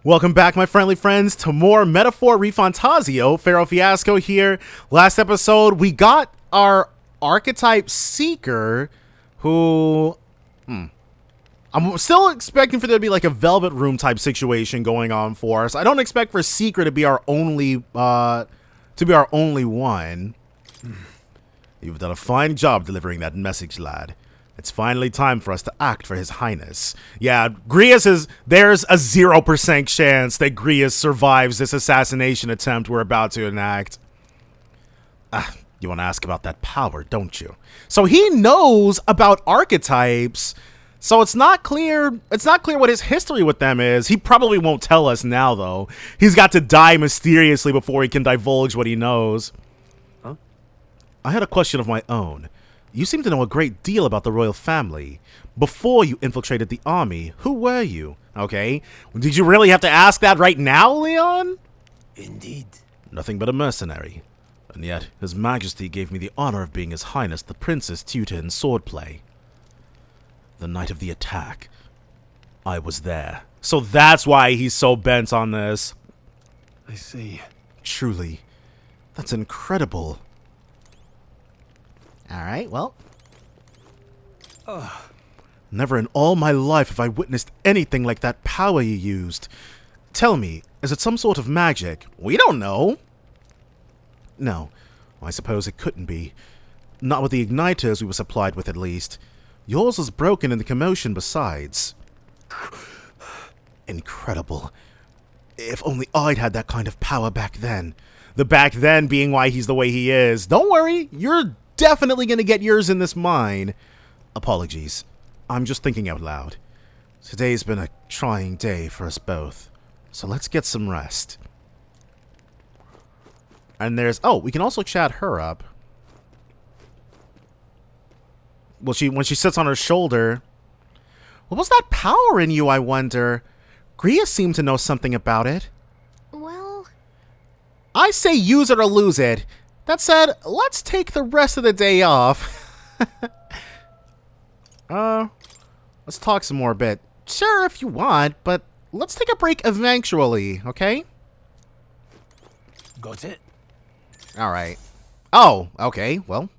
Welcome back, my friendly friends, to more Metaphor ReFantazio. Pharaoh Fiasco here. Last episode, we got our archetype Seeker, who... I'm still expecting for there to be like a Velvet Room type situation going on for us. I don't expect for Seeker to be our only, one. You've done a fine job delivering that message, lad. It's finally time for us to act for His Highness. Yeah, there's a 0% chance that Grius survives this assassination attempt we're about to enact. You want to ask about that power, don't you? So he knows about archetypes, so it's not clear what his history with them is. He probably won't tell us now, though. He's got to die mysteriously before he can divulge what he knows. Huh? I had a question of my own. You seem to know a great deal about the royal family. Before you infiltrated the army, who were you? Okay. Did you really have to ask that right now, Leon? Indeed. Nothing but a mercenary. And yet, His Majesty gave me the honor of being His Highness the Prince's tutor in swordplay. The night of the attack, I was there. So that's why he's so bent on this. I see. Truly, that's incredible. Alright, well. Never in all my life have I witnessed anything like that power you used. Tell me, is it some sort of magic? We don't know. No, I suppose it couldn't be. Not with the igniters we were supplied with, at least. Yours was broken in the commotion besides. Incredible. If only I'd had that kind of power back then. The back then being why he's the way he is. Don't worry, you're definitely gonna get yours in this mine. Apologies. I'm just thinking out loud. Today's been a trying day for us both. So let's get some rest. And there's... Oh, we can also chat her up. Well, when she sits on her shoulder... What was that power in you, I wonder? Gria seemed to know something about it. Well... I say use it or lose it. That said, let's take the rest of the day off. Let's talk some more a bit. Sure, if you want, but let's take a break eventually, okay? Got it. Alright. Oh, okay, well.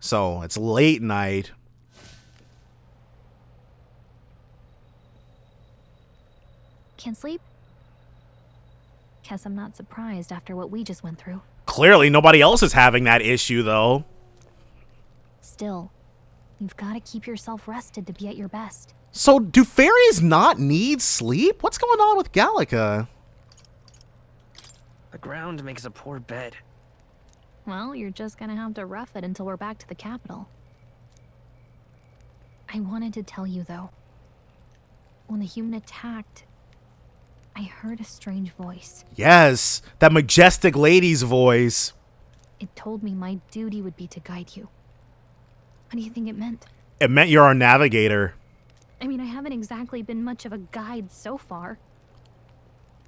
So, it's late night. Can't sleep? Guess I'm not surprised after what we just went through. Clearly, nobody else is having that issue, though. Still, you've got to keep yourself rested to be at your best. So, do fairies not need sleep? What's going on with Gallica? The ground makes a poor bed. Well, you're just gonna have to rough it until we're back to the capital. I wanted to tell you, though. When the human attacked, I heard a strange voice. Yes, that majestic lady's voice. It told me my duty would be to guide you. What do you think it meant? It meant you're our navigator. I mean, I haven't exactly been much of a guide so far.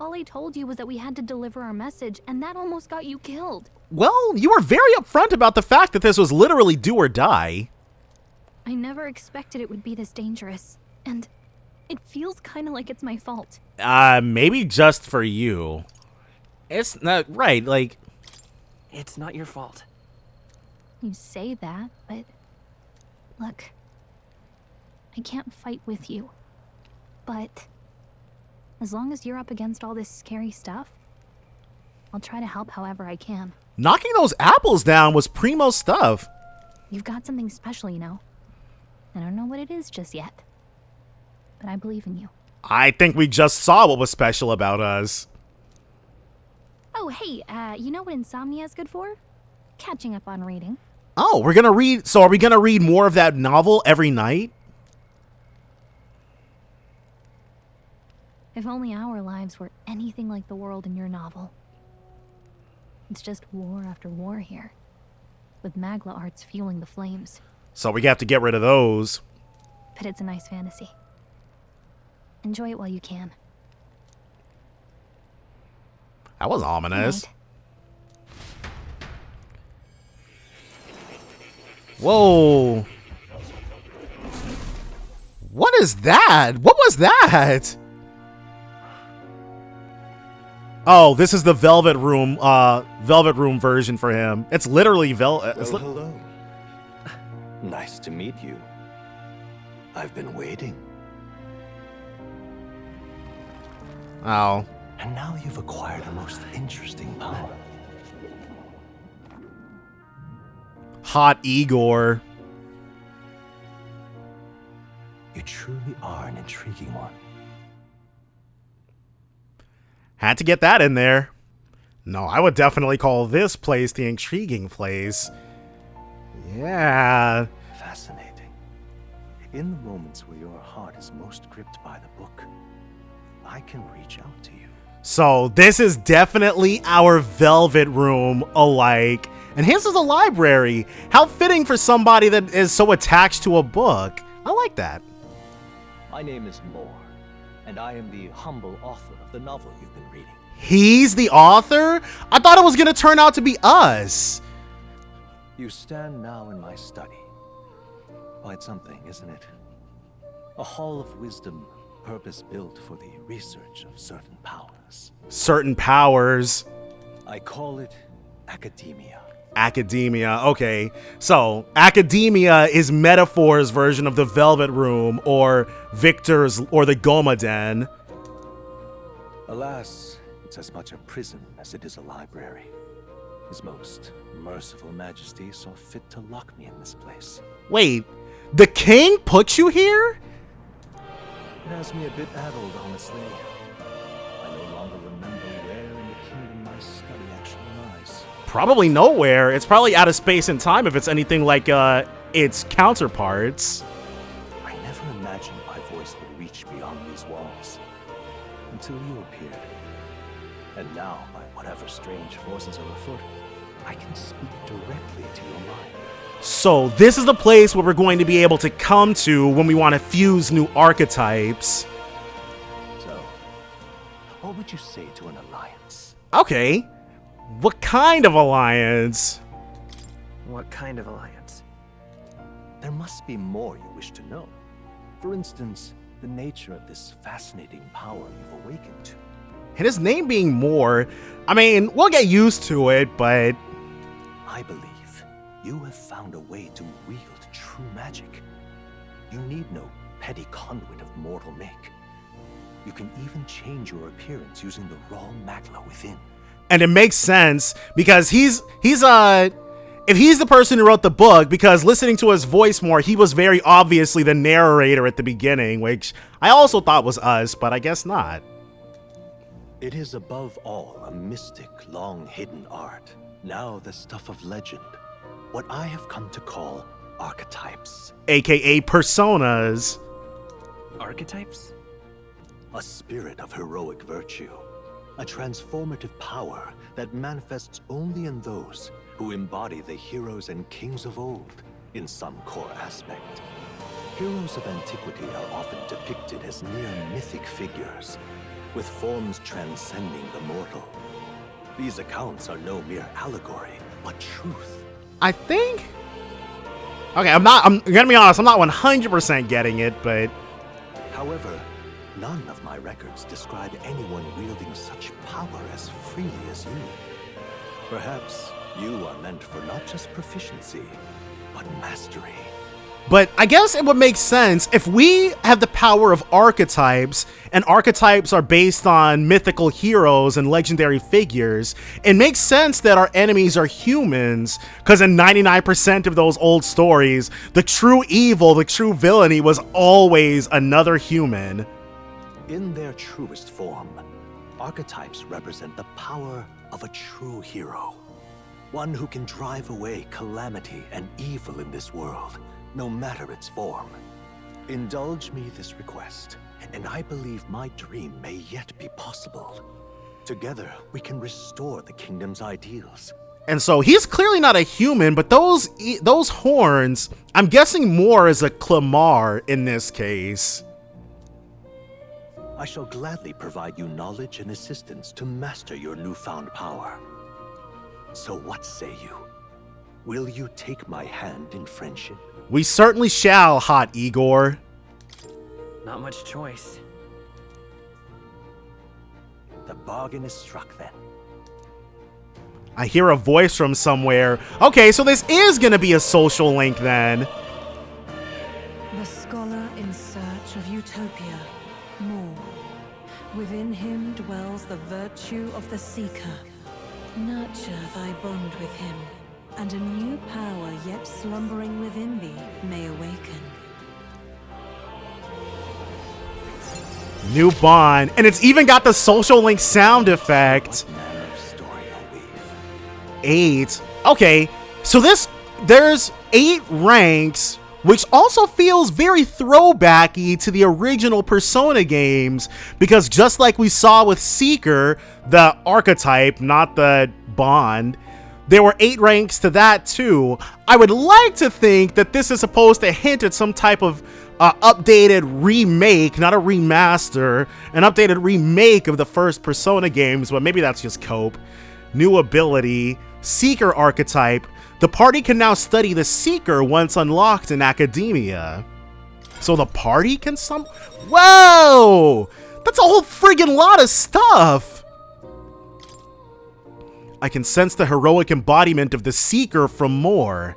All I told you was that we had to deliver our message, and that almost got you killed. Well, you were very upfront about the fact that this was literally do or die. I never expected it would be this dangerous, and it feels kind of like it's my fault. Maybe just for you. It's not right, like... It's not your fault. You say that, but... Look, I can't fight with you, but as long as you're up against all this scary stuff, I'll try to help however I can. Knocking those apples down was primo stuff. You've got something special, you know. I don't know what it is just yet, but I believe in you. I think we just saw what was special about us. Oh, hey, you know what insomnia is good for? Catching up on reading. Oh, we're gonna read... So are we gonna read more of that novel every night? If only our lives were anything like the world in your novel. It's just war after war here, with Magla arts fueling the flames. So we have to get rid of those. But it's a nice fantasy. Enjoy it while you can. That was ominous. Good night. Whoa. What is that? What was that? Oh, this is the Velvet Room version for him. It's literally Hello. Nice to meet you. I've been waiting. Oh. And now you've acquired a most interesting power. Hot Igor. You truly are an intriguing one. Had to get that in there. No, I would definitely call this place the intriguing place. Yeah. Fascinating. In the moments where your heart is most gripped by the book, I can reach out to you. So this is definitely our Velvet Room alike. And his is a library. How fitting for somebody that is so attached to a book. I like that. My name is Moore, and I am the humble author of the novel you've been reading. He's the author? I thought it was going to turn out to be us. You stand now in my study. Quite something, isn't it? A hall of wisdom, purpose-built for the research of certain powers. Certain powers. I call it Akademia. Akademia, okay. So, Akademia is Metaphor's version of the Velvet Room, or Victor's, or the Goma Den. Alas, it's as much a prison as it is a library. His most merciful majesty saw fit to lock me in this place. Wait, the king put you here? It has me a bit addled, honestly. I no longer remember where in the kingdom my study actually lies. Probably nowhere. It's probably out of space and time if it's anything like its counterparts. I never imagined my voice would reach beyond these walls. Until you appeared. And now, by whatever strange forces are afoot, I can speak directly to your mind. So this is the place where we're going to be able to come to when we want to fuse new archetypes. So, what would you say to an alliance? Okay. What kind of alliance? What kind of alliance? There must be more you wish to know. For instance, the nature of this fascinating power you've awakened to. And his name being Moore, I mean, we'll get used to it, but... I believe you have found a way to wield true magic. You need no petty conduit of mortal make. You can even change your appearance using the raw magla within. And it makes sense because if he's the person who wrote the book, because listening to his voice more, he was very obviously the narrator at the beginning, which I also thought was us, but I guess not. It is above all a mystic, long-hidden art, now the stuff of legend, what I have come to call archetypes. AKA personas. Archetypes? A spirit of heroic virtue. A transformative power that manifests only in those who embody the heroes and kings of old in some core aspect. Heroes of antiquity are often depicted as near mythic figures, with forms transcending the mortal. These accounts are no mere allegory, but truth. I think... Okay, I'm gonna be honest, I'm not 100% getting it, but... However, none of my records describe anyone wielding such power as freely as you. Perhaps you are meant for not just proficiency, but mastery. But I guess it would make sense if we have the power of archetypes, and archetypes are based on mythical heroes and legendary figures. It makes sense that our enemies are humans, because in 99% of those old stories, the true evil, the true villainy was always another human. In their truest form, archetypes represent the power of a true hero. One who can drive away calamity and evil in this world, no matter its form. Indulge me this request, and I believe my dream may yet be possible. Together, we can restore the kingdom's ideals. And so he's clearly not a human, but those horns, I'm guessing more is a Klinger in this case. I shall gladly provide you knowledge and assistance to master your newfound power. So what say you? Will you take my hand in friendship? We certainly shall, Hot Igor. Not much choice. The bargain is struck then. I hear a voice from somewhere. Okay, so this is gonna be a social link then. The scholar in search of utopia, more. Within him dwells the virtue of the seeker. Nurture thy bond with him, and a new power yet slumbering within thee may awaken. New bond, and it's even got the social link sound effect. What manner of story are we? 8. Okay, so there's 8 ranks, which also feels very throwbacky to the original Persona games, because just like we saw with Seeker, the archetype, not the bond, there were 8 ranks to that too. I would like to think that this is supposed to hint at some type of updated remake, not a remaster, an updated remake of the first Persona games, but maybe that's just cope. New ability, Seeker archetype. The party can now study the Seeker once unlocked in Akademia. So the party can Whoa! That's a whole friggin' lot of stuff! I can sense the heroic embodiment of the Seeker from more.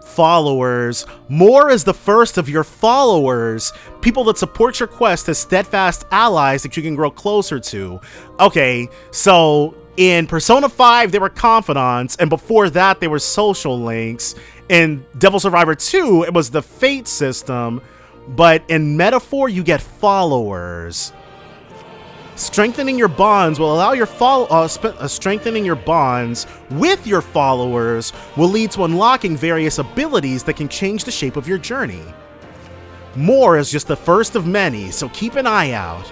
Followers. More is the first of your followers. People that support your quest as steadfast allies that you can grow closer to. Okay, so in Persona 5, they were confidants, and before that, they were social links. In Devil Survivor 2, it was the fate system, but in Metaphor, you get followers. Strengthening your bonds will allow your strengthening your bonds with your followers will lead to unlocking various abilities that can change the shape of your journey. More is just the first of many, so keep an eye out.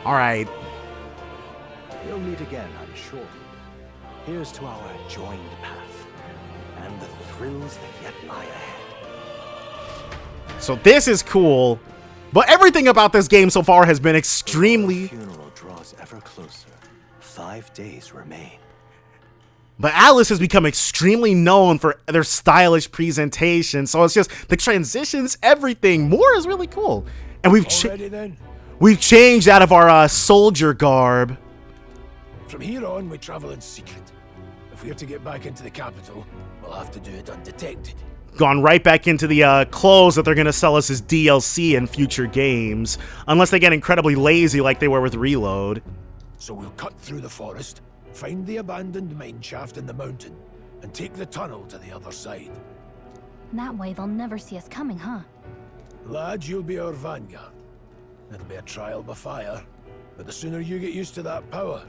Alright. We'll meet again, I'm sure. Here's to our joined path, and the thrills that yet lie ahead. So this is cool, but everything about this game so far has been extremely... The funeral draws ever closer. 5 days remain. But Atlas has become extremely known for their stylish presentation, so it's just the transitions, everything. More is really cool. And we've changed out of our soldier garb. From here on, we travel in secret. If we are to get back into the capital, we'll have to do it undetected. Gone right back into the clothes that they're going to sell us as DLC in future games, unless they get incredibly lazy like they were with Reload. So we'll cut through the forest, find the abandoned mine shaft in the mountain, and take the tunnel to the other side. That way they'll never see us coming, huh? Lad, you'll be our vanguard. It'll be a trial by fire, but the sooner you get used to that power,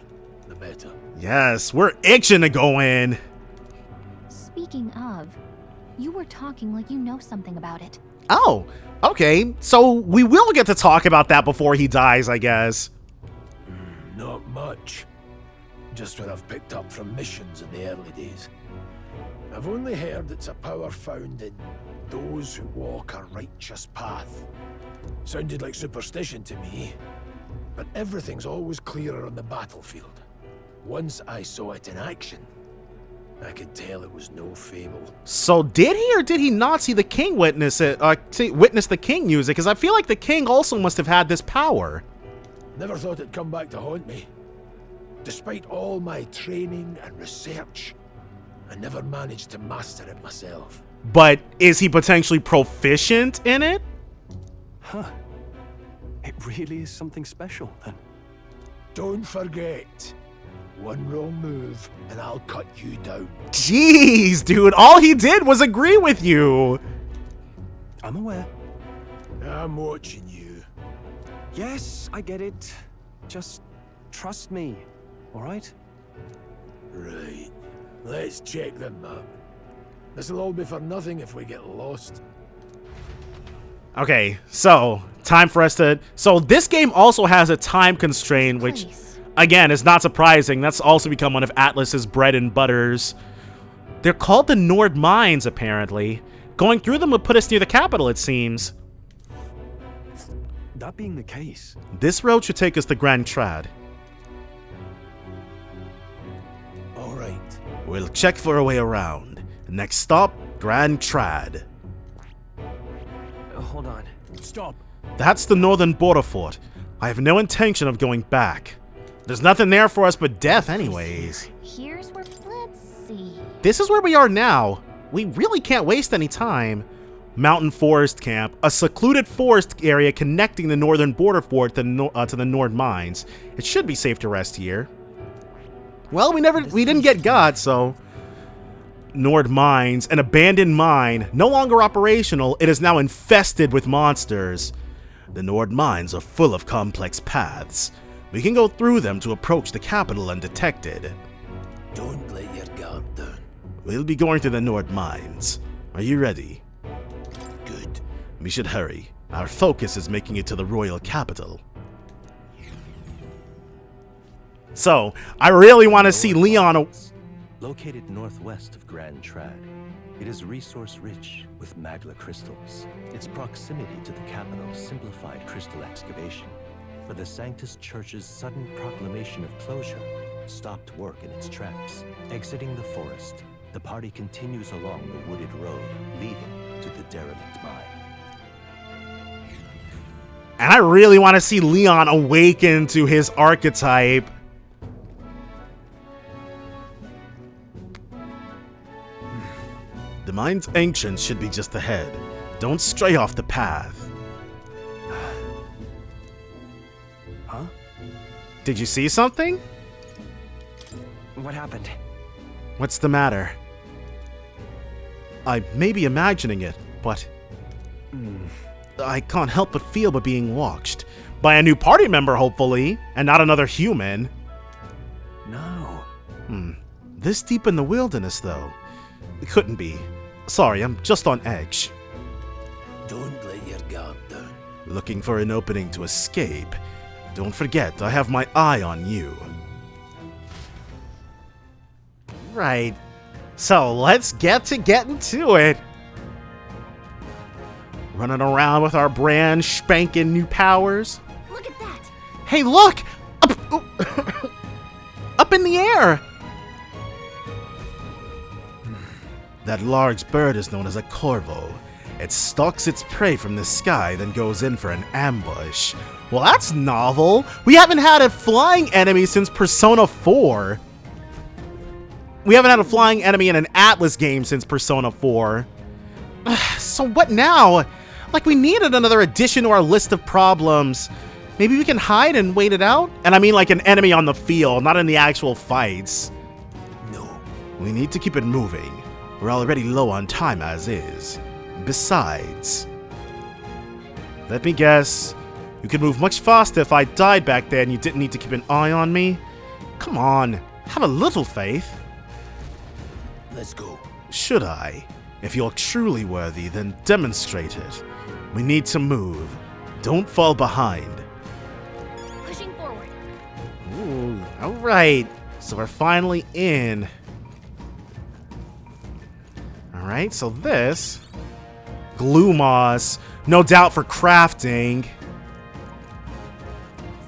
the better. Yes, we're itching to go in. Speaking of, you were talking like you know something about it. Oh, okay. So we will get to talk about that before he dies, I guess. Not much. Just what I've picked up from missions in the early days. I've only heard it's a power found in those who walk a righteous path. Sounded like superstition to me, but everything's always clearer on the battlefield. Once I saw it in action, I could tell it was no fable. So did he or did he not see the king witness it? Witness the king use it? Because I feel like the king also must have had this power. Never thought it'd come back to haunt me. Despite all my training and research, I never managed to master it myself. But is he potentially proficient in it? Huh. It really is something special, then. Don't forget, one wrong move and I'll cut you down. Jeez, dude, all he did was agree with you. I'm aware. I'm watching you. Yes, I get it. Just trust me, all right? Right. Let's check the map. This'll all be for nothing if we get lost. Okay, so time for us to... So this game also has a time constraint, which, again, is not surprising. That's also become one of Atlas's bread and butters. They're called the Nord Mines, apparently. Going through them would put us near the capital, it seems. That being the case... This road should take us to Grand Trad. All right. We'll check for a way around. Next stop, Grand Trad. Hold on. Stop. That's the northern border fort. I have no intention of going back. There's nothing there for us but death anyways. Here's where... Let's see. This is where we are now. We really can't waste any time. Mountain Forest Camp, a secluded forest area connecting the northern border fort to the Nord Mines. It should be safe to rest here. Well, we didn't get got, so... Nord Mines, an abandoned mine, no longer operational. It is now infested with monsters. The Nord Mines are full of complex paths. We can go through them to approach the capital undetected. Don't let your guard down. We'll be going to the Nord Mines. Are you ready? Good. We should hurry. Our focus is making it to the royal capital. So, I really want to see Leon... Located northwest of Grand Trad, it is resource-rich with magla crystals. Its proximity to the capital simplified crystal excavation, but the Sanctus Church's sudden proclamation of closure stopped work in its tracks. Exiting the forest, the party continues along the wooded road leading to the derelict mine. And I really want to see Leon awaken to his archetype. The mine's entrance should be just ahead. Don't stray off the path. Huh? Did you see something? What happened? What's the matter? I may be imagining it, but... I can't help but feel we're being watched. By a new party member, hopefully, and not another human. No. This deep in the wilderness, though. It couldn't be. Sorry, I'm just on edge. Don't let your guard down. Looking for an opening to escape. Don't forget, I have my eye on you. Right. So, let's getting to it. Running around with our brand spanking new powers. Look at that. Hey, look! Up in the air! That large bird is known as a corvo. It stalks its prey from the sky, then goes in for an ambush. Well, that's novel. We haven't had a flying enemy since Persona 4. We haven't had a flying enemy in an Atlas game since Persona 4. So what now? Like, we needed another addition to our list of problems. Maybe we can hide and wait it out? And I mean like an enemy on the field, not in the actual fights. No. We need to keep it moving. We're already low on time as is. Besides... Let me guess. You could move much faster if I died back there and you didn't need to keep an eye on me? Come on, have a little faith. Let's go. Should I? If you're truly worthy, then demonstrate it. We need to move. Don't fall behind. Pushing forward. Ooh, alright. So we're finally in. Alright, so this... Glue moss. No doubt for crafting.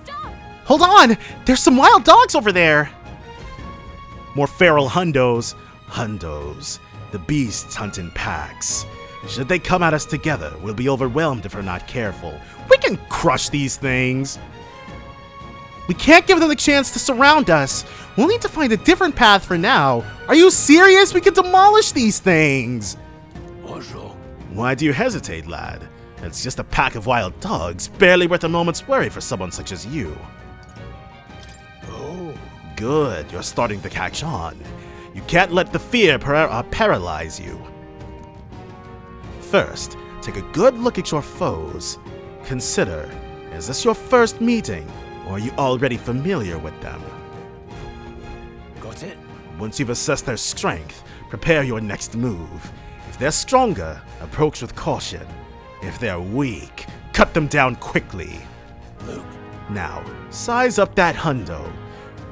Stop! Hold on! There's some wild dogs over there! More feral hundos. Hundos. The beasts hunt in packs. Should they come at us together, we'll be overwhelmed if we're not careful. We can crush these things. We can't give them the chance to surround us. We'll need to find a different path for now. Are you serious? We can demolish these things. What's wrong? Why do you hesitate, lad? It's just a pack of wild dogs, barely worth a moment's worry for someone such as you. Oh. Good, you're starting to catch on. You can't let the fear paralyze you. First, take a good look at your foes. Consider, is this your first meeting, or are you already familiar with them? Got it? Once you've assessed their strength, prepare your next move. If they're stronger, approach with caution. If they're weak, cut them down quickly. Look. Now, size up that hundo.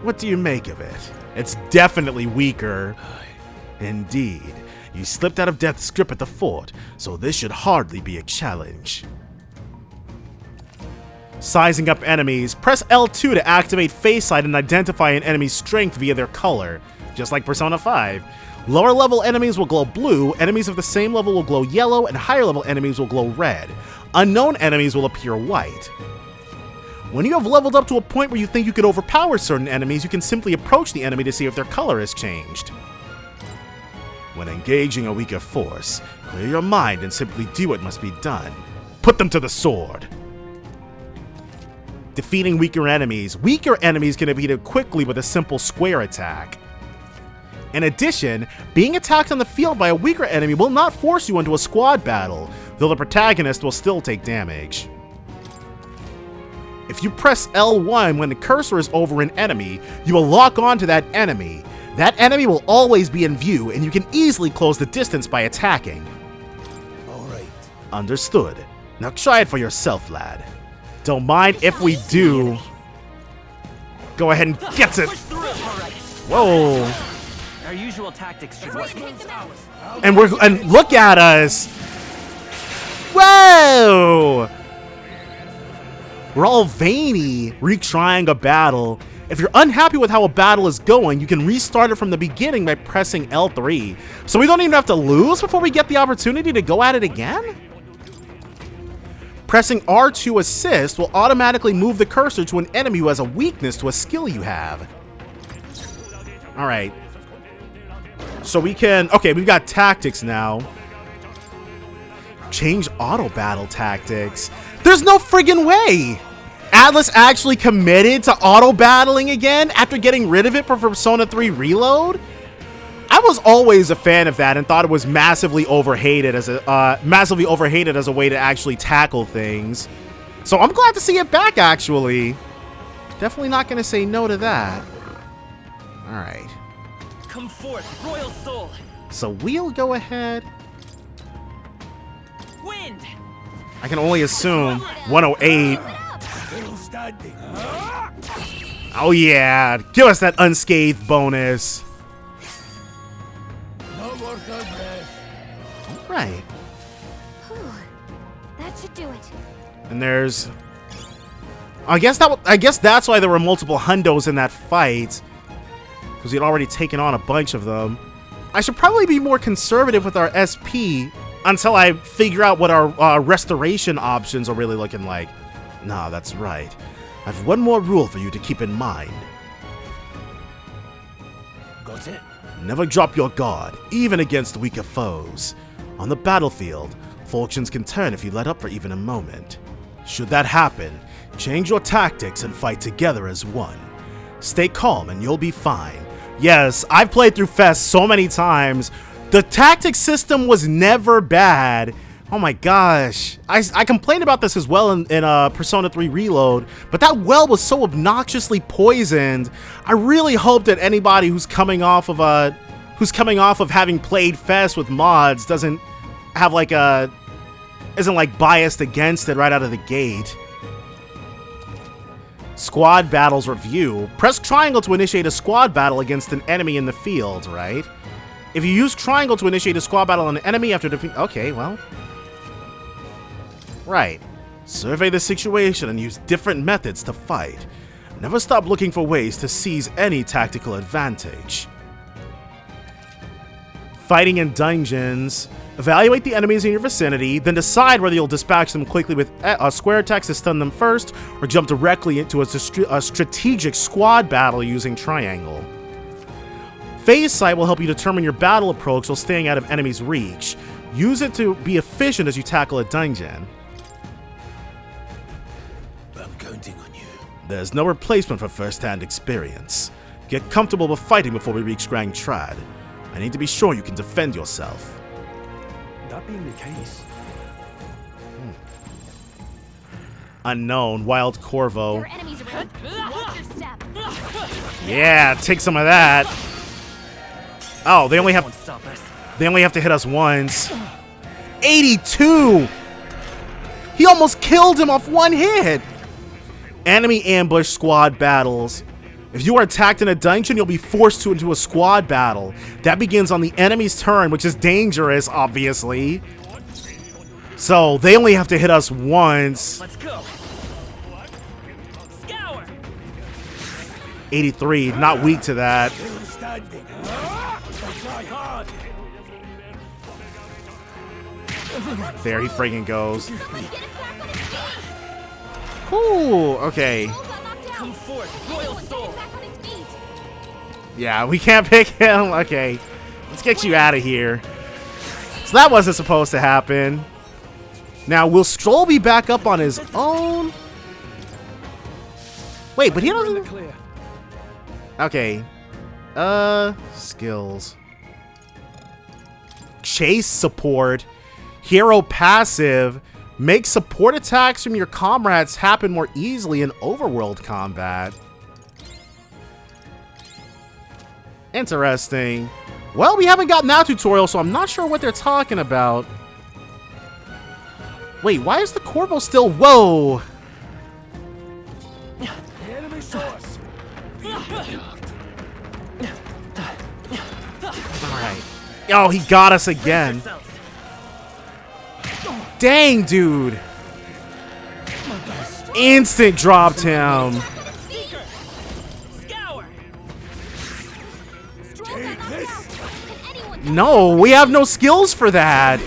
What do you make of it? It's definitely weaker. Indeed. You slipped out of Death's grip at the fort, so this should hardly be a challenge. Sizing up enemies. Press L2 to activate face sight and identify an enemy's strength via their color, just like Persona 5. Lower level enemies will glow blue, enemies of the same level will glow yellow, and higher level enemies will glow red. Unknown enemies will appear white. When you have leveled up to a point where you think you could overpower certain enemies, you can simply approach the enemy to see if their color has changed. When engaging a weaker force, clear your mind and simply do what must be done. Put them to the sword. Defeating weaker enemies. Weaker enemies can be defeated quickly with a simple square attack. In addition, being attacked on the field by a weaker enemy will not force you into a squad battle, though the protagonist will still take damage. If you press L1 when the cursor is over an enemy, you will lock onto that enemy. That enemy will always be in view, and you can easily close the distance by attacking. Alright. Understood. Now try it for yourself, lad. Don't mind if we do. Go ahead and get it. Whoa. Our usual tactics should work. And look at us. Whoa. We're all veiny, retrying a battle. If you're unhappy with how a battle is going, you can restart it from the beginning by pressing L3. So we don't even have to lose before we get the opportunity to go at it again? Pressing R to assist will automatically move the cursor to an enemy who has a weakness to a skill you have. Alright. So we can... Okay, we've got tactics now. Change auto battle tactics. There's no friggin' way! Atlas actually committed to auto battling again after getting rid of it for Persona 3 Reload? I was always a fan of that and thought it was massively overhated as a way to actually tackle things. So I'm glad to see it back, actually. Definitely not gonna say no to that. Alright. Come forth, royal soul. So we'll go ahead. Wind. I can only assume 108. Still standing. Oh yeah, give us that unscathed bonus. No more progress. Right. That should do it. And there's... I guess that's why there were multiple hundos in that fight. Because we'd already taken on a bunch of them. I should probably be more conservative with our SP until I figure out what our restoration options are really looking like. Nah, that's right. I've one more rule for you to keep in mind. Got it? Never drop your guard, even against weaker foes. On the battlefield, fortunes can turn if you let up for even a moment. Should that happen, change your tactics and fight together as one. Stay calm and you'll be fine. Yes, I've played through Fest so many times. The tactics system was never bad. Oh my gosh. I complained about this as well in Persona 3 Reload, but that well was so obnoxiously poisoned. I really hope that anybody who's coming off of having played Fest with mods doesn't have like isn't like biased against it right out of the gate. Squad battles review. Press triangle to initiate a squad battle against an enemy in the field, right? If you use triangle to initiate a squad battle on an enemy after defeat... Okay, well... Right. Survey the situation and use different methods to fight. Never stop looking for ways to seize any tactical advantage. Fighting in dungeons. Evaluate the enemies in your vicinity, then decide whether you'll dispatch them quickly with square attacks to stun them first, or jump directly into a strategic squad battle using triangle. Phase sight will help you determine your battle approach while staying out of enemies' reach. Use it to be efficient as you tackle a dungeon. I'm counting on you. There's no replacement for first-hand experience. Get comfortable with fighting before we reach Grand Trad. I need to be sure you can defend yourself. That being the case. Unknown, Wild Corvo. Your enemies around. Watch your step. Yeah, take some of that. Oh, they only Won't stop us. have to hit us once. 82! He almost killed him off one hit! Enemy ambush squad battles. If you are attacked in a dungeon, you'll be forced into a squad battle. That begins on the enemy's turn, which is dangerous, obviously. So, they only have to hit us once. Let's go. Scour. 83, not weak to that. Still standing. Try hard. There he friggin' goes. Somebody get him back. Ooh, okay. Come forth, royal soul. Yeah, we can't pick him. Okay, let's get you out of here. So that wasn't supposed to happen. Now, will Strohl be back up on his own? Wait, but he doesn't... Okay. Skills. Chase support. Hero passive. Make support attacks from your comrades happen more easily in overworld combat. Interesting. Well, we haven't gotten that tutorial, so I'm not sure what they're talking about. Wait, why is the Corvo still... Whoa! Enemy source. Alright. Oh, he got us again. Dang, dude. Instant dropped him. No, we have no skills for that.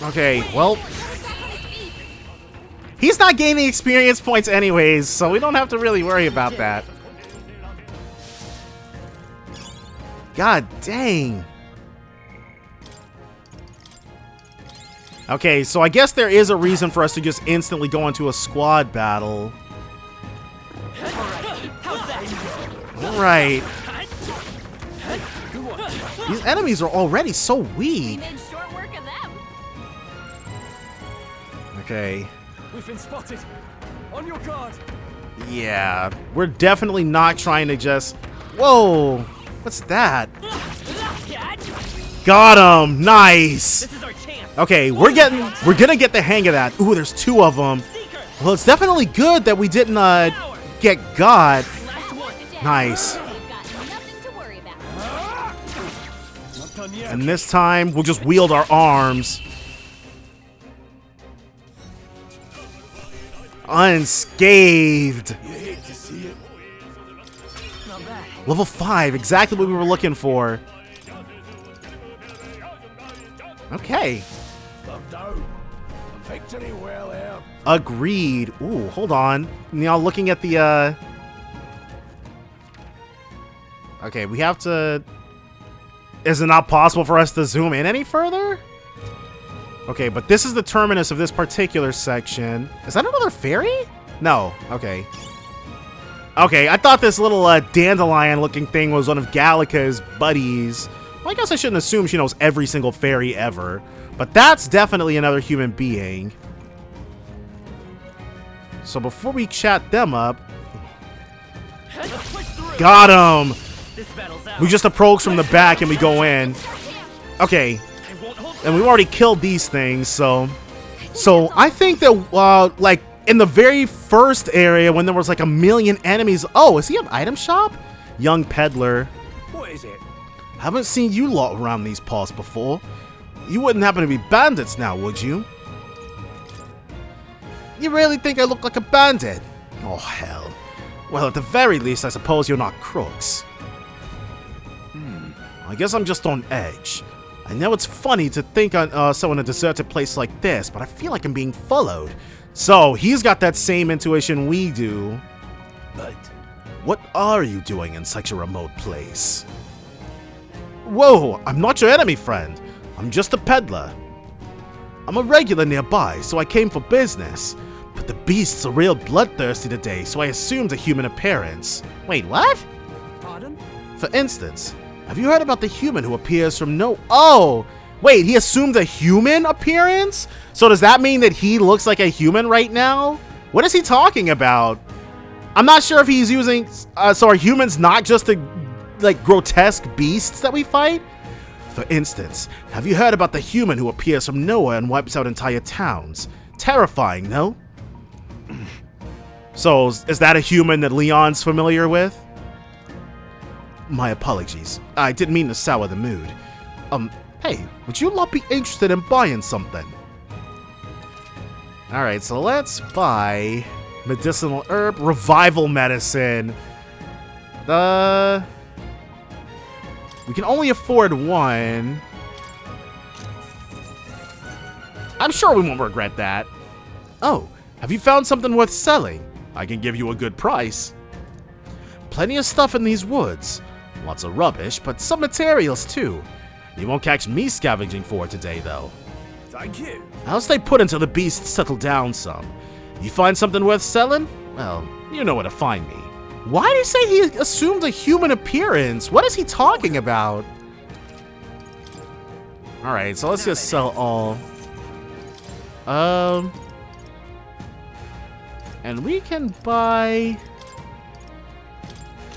Okay, well, he's not gaining experience points anyways, so we don't have to really worry about that. God dang. Okay, so I guess there is a reason for us to just instantly go into a squad battle. Alright. These enemies are already so weak. Okay. We've been spotted. On your guard. Yeah, we're definitely not trying to just... Whoa! What's that? Got him! Nice! Okay, we're gonna get the hang of that. Ooh, there's two of them. Well, it's definitely good that we didn't get got. Nice. And this time, we'll just wield our arms. Unscathed. Level 5, exactly what we were looking for. Okay. Victory well earned. Agreed. Ooh, hold on. Now looking at the okay, we have to... Is it not possible for us to zoom in any further? Okay, but this is the terminus of this particular section. Is that another ferry? No. Okay. Okay, I thought this little dandelion-looking thing was one of Gallica's buddies. Well, I guess I shouldn't assume she knows every single fairy ever. But that's definitely another human being. So before we chat them up... Got him! We just approach from the back and we go in. Okay. And we've already killed these things, so... So, I think that, like, in the very first area when there was like a million enemies... Oh, is he an item shop? Young peddler. What is it? Haven't seen you lot around these parts before. You wouldn't happen to be bandits now, would you? You really think I look like a bandit? Oh, hell. Well, at the very least, I suppose you're not crooks. I guess I'm just on edge. I know it's funny to think on so in a deserted place like this, but I feel like I'm being followed. So, he's got that same intuition we do. But what are you doing in such a remote place? Whoa, I'm not your enemy, friend. I'm just a peddler. I'm a regular nearby, so I came for business. But the beasts are real bloodthirsty today, so I assumed a human appearance. Wait, what? Pardon? For instance, have you heard about the human who appears from no... Oh! Wait, he assumed a human appearance? So does that mean that he looks like a human right now? What is he talking about? I'm not sure if he's using... so are humans not just the, like, grotesque beasts that we fight? For instance, have you heard about the human who appears from nowhere and wipes out entire towns? Terrifying, no? So, is that a human that Leon's familiar with? My apologies. I didn't mean to sour the mood. Hey, would you lot be interested in buying something? Alright, so let's buy medicinal herb, revival medicine. We can only afford one. I'm sure we won't regret that. Oh, have you found something worth selling? I can give you a good price. Plenty of stuff in these woods. Lots of rubbish, but some materials too. You won't catch me scavenging for it today, though. Thank you. I'll stay put until the beasts settle down some. You find something worth selling? Well, you know where to find me. Why did he say he assumed a human appearance? What is he talking about? Alright, so let's just sell all. And we can buy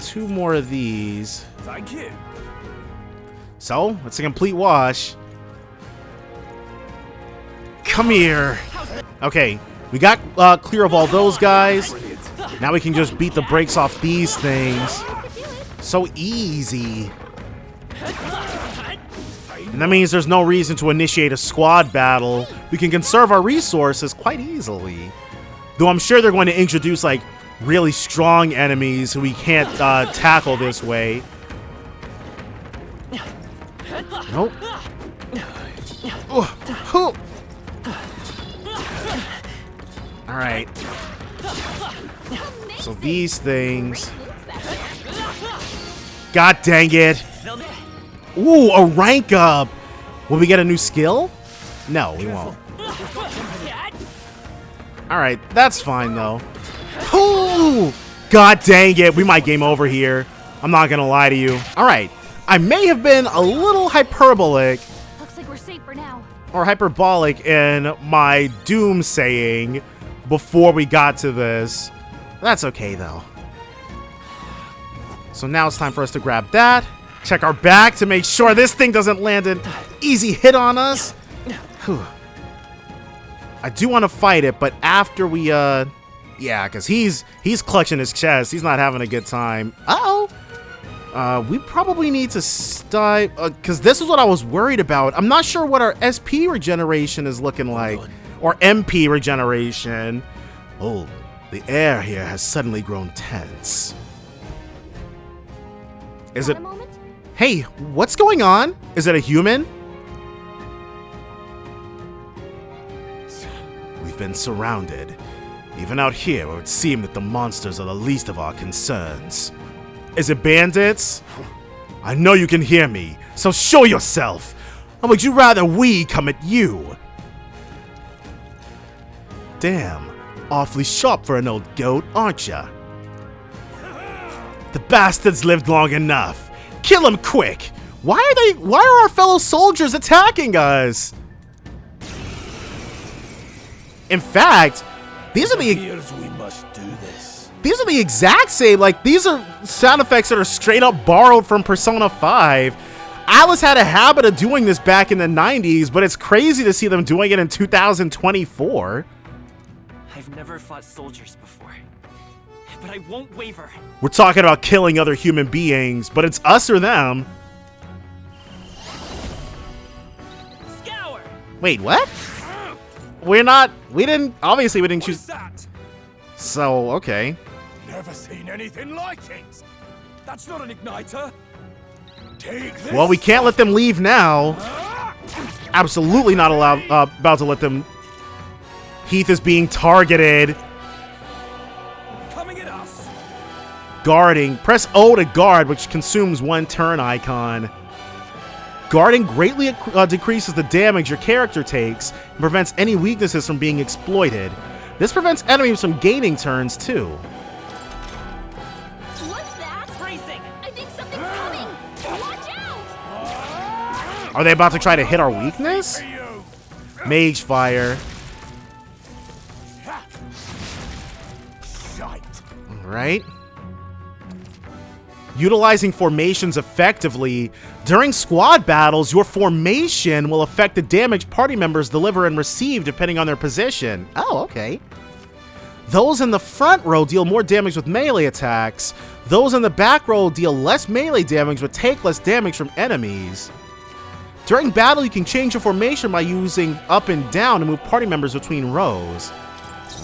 2 more of these. Thank you. So, it's a complete wash. Come here. Okay, we got clear of all those guys. Now we can just beat the brakes off these things. So easy. And that means there's no reason to initiate a squad battle. We can conserve our resources quite easily. Though I'm sure they're going to introduce like really strong enemies who we can't tackle this way. Nope. Alright. So these things. God dang it. Ooh, a rank up. Will we get a new skill? No, we won't. Alright, that's fine though. Ooh, God dang it. We might game over here. I'm not gonna lie to you. Alright. I may have been a little hyperbolic. Looks like we're safe for now. Or hyperbolic in my doom saying before we got to this. That's okay though. So now it's time for us to grab that. Check our back to make sure this thing doesn't land an easy hit on us. Whew. I do want to fight it, but after we yeah, because he's clutching his chest. He's not having a good time. Uh-oh. We probably need to start, because this is what I was worried about. I'm not sure what our SP regeneration is looking like, or MP regeneration. Oh, the air here has suddenly grown tense. Is it? Hey, what's going on? Is it a human? We've been surrounded. Even out here, it would seem that the monsters are the least of our concerns. Is it bandits? I know you can hear me, so show yourself! Or would you rather we come at you? Damn, awfully sharp for an old goat, aren't ya? The bastards lived long enough. Kill them quick! Why are our fellow soldiers attacking us? In fact, these are the we must do this. These are the exact same, like, these are sound effects that are straight up borrowed from Persona 5. Alice had a habit of doing this back in the 90s, but it's crazy to see them doing it in 2024. I've never fought soldiers before, but I won't waver. We're talking about killing other human beings, but it's us or them. Scour! Wait, what? Obviously we didn't choose. That? So, okay. Never seen anything like it. That's not an igniter. Take this. Well, we can't let them leave now. Absolutely not about to let them. Heath is being targeted. Coming at us. Guarding. Press O to guard, which consumes 1 turn icon. Guarding greatly decreases the damage your character takes and prevents any weaknesses from being exploited. This prevents enemies from gaining turns too. What's that? Bracing! I think something's coming. Watch out! Are they about to try to hit our weakness? Mage fire. Right? Utilizing formations effectively. During squad battles, your formation will affect the damage party members deliver and receive depending on their position. Oh, okay. Those in the front row deal more damage with melee attacks. Those in the back row deal less melee damage but take less damage from enemies. During battle, you can change your formation by using up and down to move party members between rows.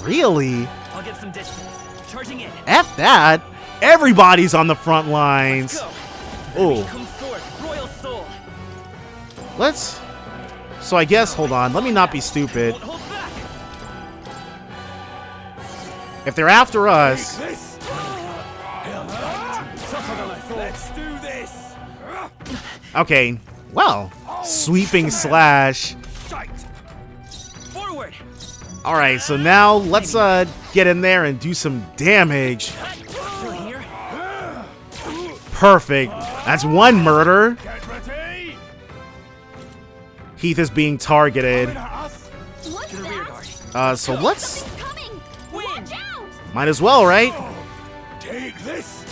Really? I'll get some distance. Charging in. F that! Everybody's on the front lines. Let's go. Oh. Come forth, royal soul. Let's So I guess, hold on, let me not be stupid. Hold back. If they're after us, Let's do this. okay, well, sweeping slash. Forward. All right, so now let's get in there and do some damage. Still here? Perfect. That's one murder. Get ready. Heath is being targeted. What's To the rear guard. So let's, coming? Watch out! might as well, right? Take this.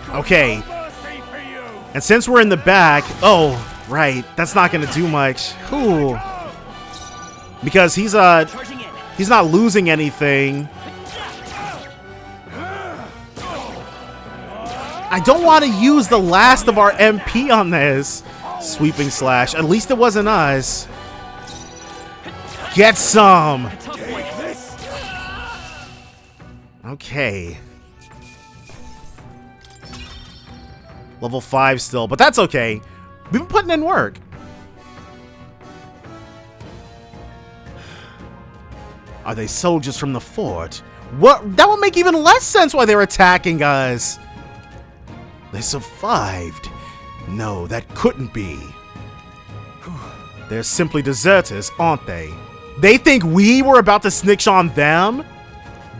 Okay. Mercy for you. And since we're in the back, oh, right, that's not gonna do much. Ooh. Because he's Charging in. not losing anything. I don't want to use the last of our MP on this. Sweeping slash. At least it wasn't us. Get some. Tough one. Okay. Level 5 still, but that's okay. We've been putting in work. Are they soldiers from the fort? What? That would make even less sense why they're attacking us. They survived. No, that couldn't be. They're simply deserters, aren't they? They think we were about to snitch on them?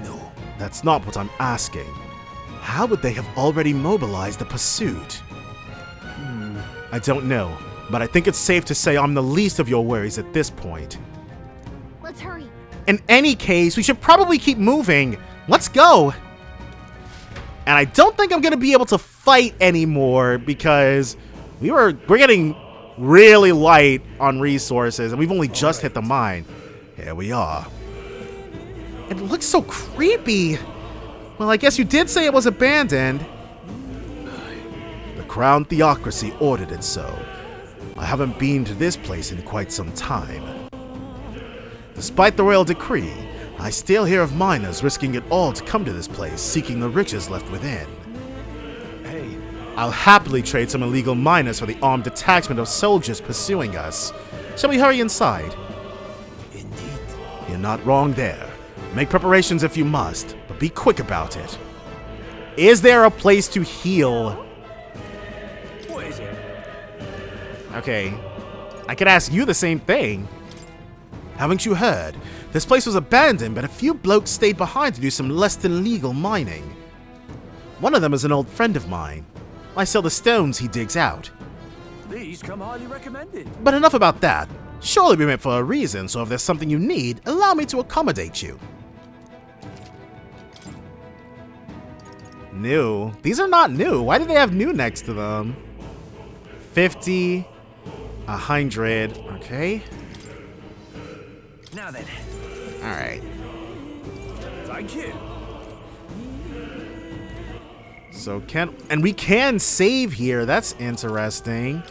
No, that's not what I'm asking. How would they have already mobilized the pursuit? I don't know, but I think it's safe to say I'm the least of your worries at this point. Let's hurry. In any case, we should probably keep moving. Let's go. And I don't think I'm going to be able to fight anymore because we're getting really light on resources and we've only just hit the mine. Here we are. It looks so creepy. Well, I guess you did say it was abandoned. The Crown Theocracy ordered it so. I haven't been to this place in quite some time. Despite the royal decree, I still hear of miners risking it all to come to this place, seeking the riches left within. Hey, I'll happily trade some illegal miners for the armed detachment of soldiers pursuing us. Shall we hurry inside? Indeed. You're not wrong there. Make preparations if you must, but be quick about it. Is there a place to heal? what is it? Okay, I could ask you the same thing. Haven't you heard? This place was abandoned, but a few blokes stayed behind to do some less than legal mining. One of them is an old friend of mine. I sell the stones he digs out. These come highly recommended. But enough about that. Surely we met for a reason, so if there's something you need, allow me to accommodate you. New. These are not new. Why do they have new next to them? 50, 100, okay. Now then, Alright. thank you. So and we can save here. That's interesting.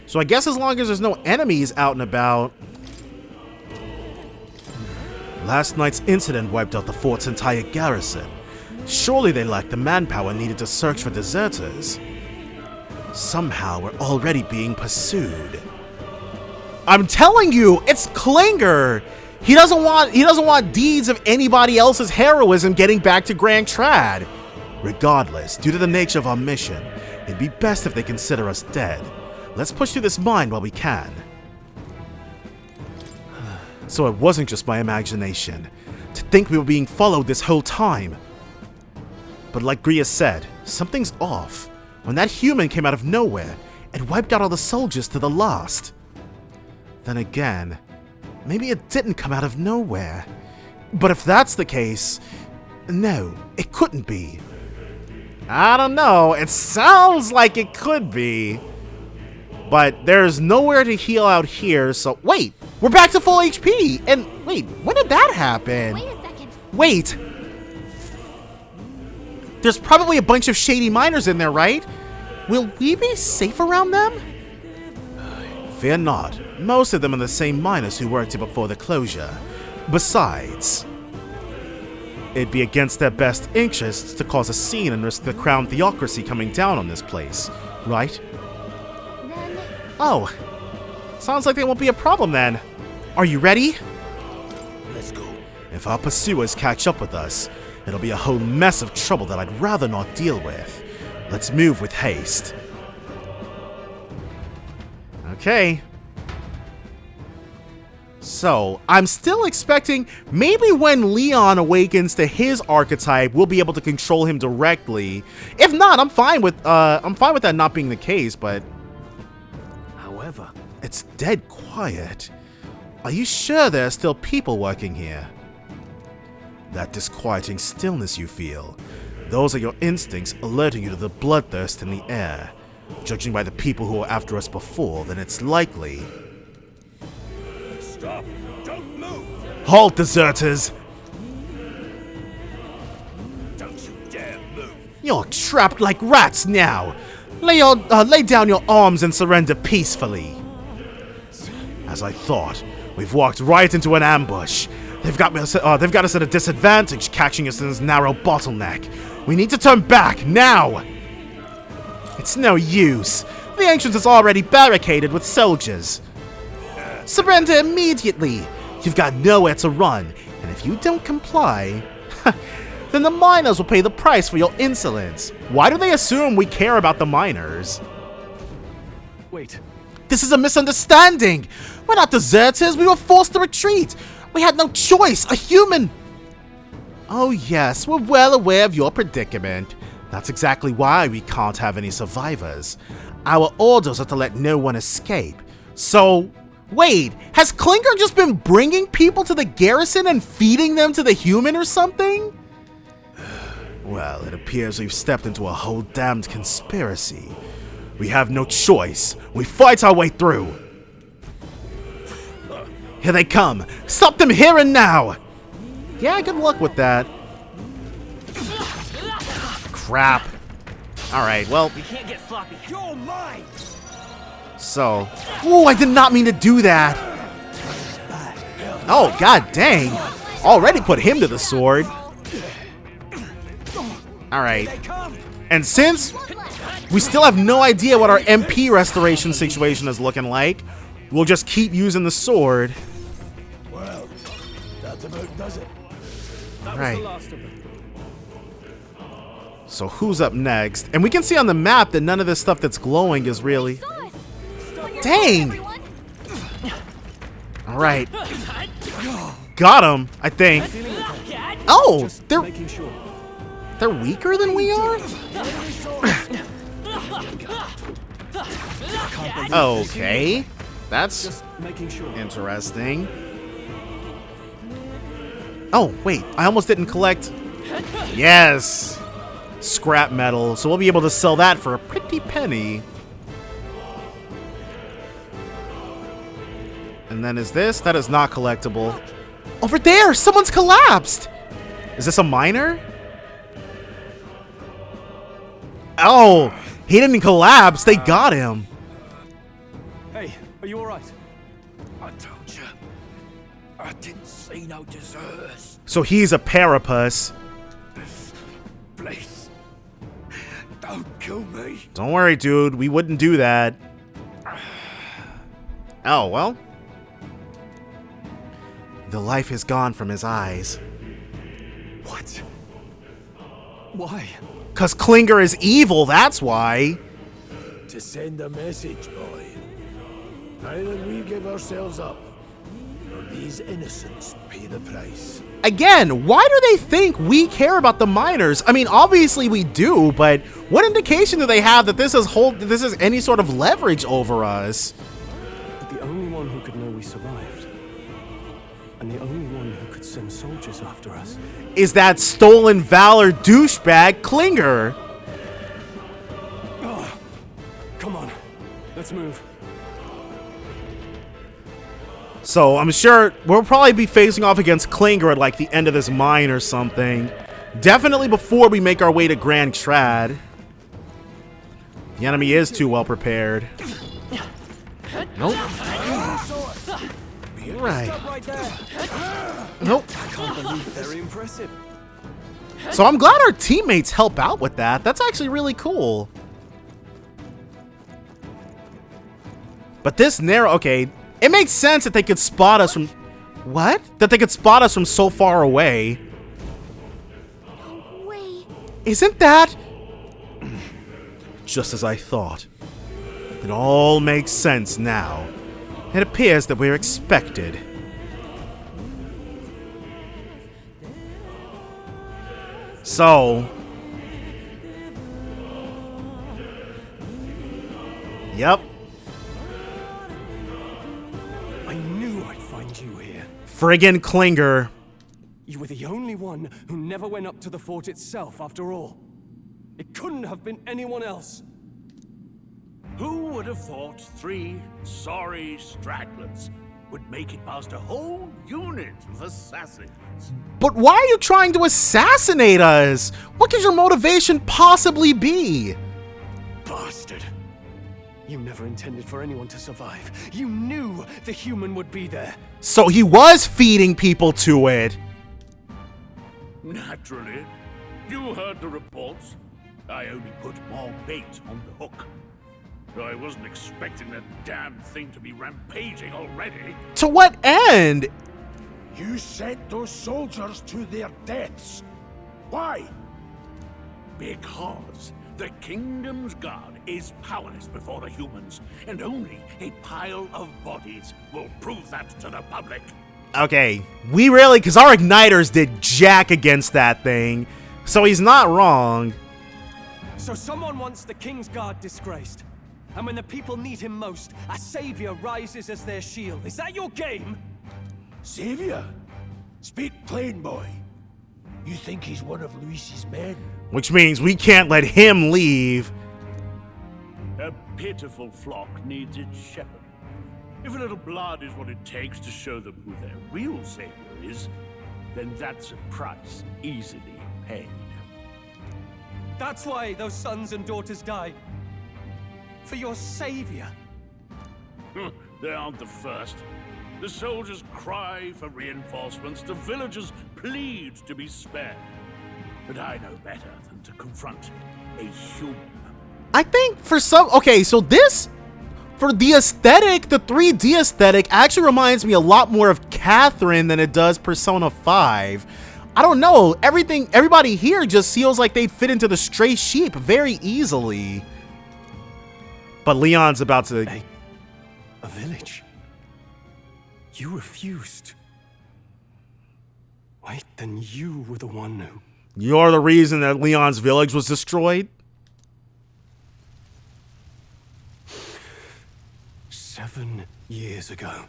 So I guess as long as there's no enemies out and about. Last night's incident wiped out the fort's entire garrison. Surely they lacked the manpower needed to search for deserters. Somehow we're already being pursued. I'm telling you, it's Klinger. He doesn't want deeds of anybody else's heroism getting back to Grand Trad. Regardless, due to the nature of our mission, it'd be best if they consider us dead. Let's push through this mine while we can. So it wasn't just my imagination. To think we were being followed this whole time. But like Gria said, something's off. When that human came out of nowhere, it wiped out all the soldiers to the last. Then again, maybe it didn't come out of nowhere. But if that's the case, no, it couldn't be. I don't know, it sounds like it could be. But there's nowhere to heal out here, so wait, we're back to full HP! And wait, when did that happen? Wait a second. Wait! There's probably a bunch of shady miners in there, right? Will we be safe around them? Fear not. Most of them are the same miners who worked here before the closure. Besides, it'd be against their best interests to cause a scene and risk the Crown Theocracy coming down on this place, right? then. Oh, sounds like they won't be a problem then. Are you ready? Let's go. If our pursuers catch up with us, it'll be a whole mess of trouble that I'd rather not deal with. Let's move with haste. Okay. So, I'm still expecting maybe when Leon awakens to his archetype, we'll be able to control him directly. If not, I'm fine with that not being the case, but However, it's dead quiet. Are you sure there are still people working here? That disquieting stillness you feel, those are your instincts alerting you to the bloodthirst in the air. Judging by the people who were after us before, then it's likely. Stop! Don't move! Halt, deserters! Don't you dare move! You're trapped like rats now! Lay down your arms and surrender peacefully. As I thought, we've walked right into an ambush. They've got us at a disadvantage, catching us in this narrow bottleneck. We need to turn back, now! It's no use. The entrance is already barricaded with soldiers. Surrender immediately! You've got nowhere to run, and if you don't comply, then the miners will pay the price for your insolence. Why do they assume we care about the miners? wait. This is a misunderstanding! We're not deserters, we were forced to retreat! We had no choice, a human! Oh yes, we're well aware of your predicament. That's exactly why we can't have any survivors. Our orders are to let no one escape. So, wait, has Klinger just been bringing people to the garrison and feeding them to the human or something? Well, it appears we've stepped into a whole damned conspiracy. We have no choice. We fight our way through. Here they come. Stop them here and now. Yeah, good luck with that. Crap. Alright, well. We can't get sloppy. You're mine! So. Ooh, I did not mean to do that. Oh, god dang. Already put him to the sword. Alright. And since we still have no idea what our MP restoration situation is looking like, we'll just keep using the sword. Well, that about does it. Right. So who's up next? And we can see on the map that none of this stuff that's glowing is really... Dang! Alright. Got him, I think. Oh! Making sure. They're weaker than we are? Okay. That's Just making sure. interesting. Oh, wait. I almost didn't collect... Yes! Scrap metal. So we'll be able to sell that for a pretty penny. And then is this? That is not collectible. Over there! Someone's collapsed! Is this a miner? Oh! He didn't collapse. They got him. Hey, are you alright? I told you. I didn't see no deserters. So he's a parapus. Please. Don't kill me. Don't worry, dude. We wouldn't do that. Oh, well. The life is gone from his eyes. What? Why? 'Cause Klinger is evil, that's why. To send a message, boy. Either we give ourselves up, or these innocents pay the price. Again, why do they think we care about the miners? I mean, obviously we do, but what indication do they have that this is any sort of leverage over us? But the only one who could know we survived, and the only one who could send soldiers after us, Is that stolen valor douchebag Klinger? oh, come on, let's move. So I'm sure we'll probably be facing off against Klinger at like the end of this mine or something. Definitely before we make our way to Grand Trad. The enemy is too well prepared. Nope. Right. Right there. Nope. Very impressive. So I'm glad our teammates help out with that. That's actually really cool. But this narrow... Okay, it makes sense that they could spot us from... What? That they could spot us from so far away. No way. Isn't that... Just as I thought. It all makes sense now. It appears that we're expected. So... Yep. I knew I'd find you here. Friggin' Klinger. You were the only one who never went up to the fort itself, after all. It couldn't have been anyone else. Who would have thought 3 sorry stragglers would make it past a whole unit of assassins? But why are you trying to assassinate us? What could your motivation possibly be? Bastard. You never intended for anyone to survive. You knew the human would be there. So he was feeding people to it. Naturally. You heard the reports. I only put more bait on the hook. I wasn't expecting that damn thing to be rampaging already. To what end? You sent those soldiers to their deaths. Why? Because the kingdom's guard is powerless before the humans, and only a pile of bodies will prove that to the public. Okay, we really, because our igniters did jack against that thing, so he's not wrong. So someone wants the King's Guard disgraced. And when the people need him most, a savior rises as their shield. Is that your game? Savior? Speak plain, boy. You think he's one of Luis's men? Which means we can't let him leave. A pitiful flock needs its shepherd. If a little blood is what it takes to show them who their real savior is, then that's a price easily paid. That's why those sons and daughters died. For your savior. They aren't the first. The soldiers cry for reinforcements, the villagers plead to be spared. But I know better than to confront a human. I think for some... Okay, so this... For the aesthetic, the 3D aesthetic actually reminds me a lot more of Catherine than it does Persona 5. I don't know. Everybody here just feels like they'd fit into the stray sheep very easily. But Leon's about to... A village? You refused. Wait, then you were the one who... You're the reason that Leon's village was destroyed? 7 years ago.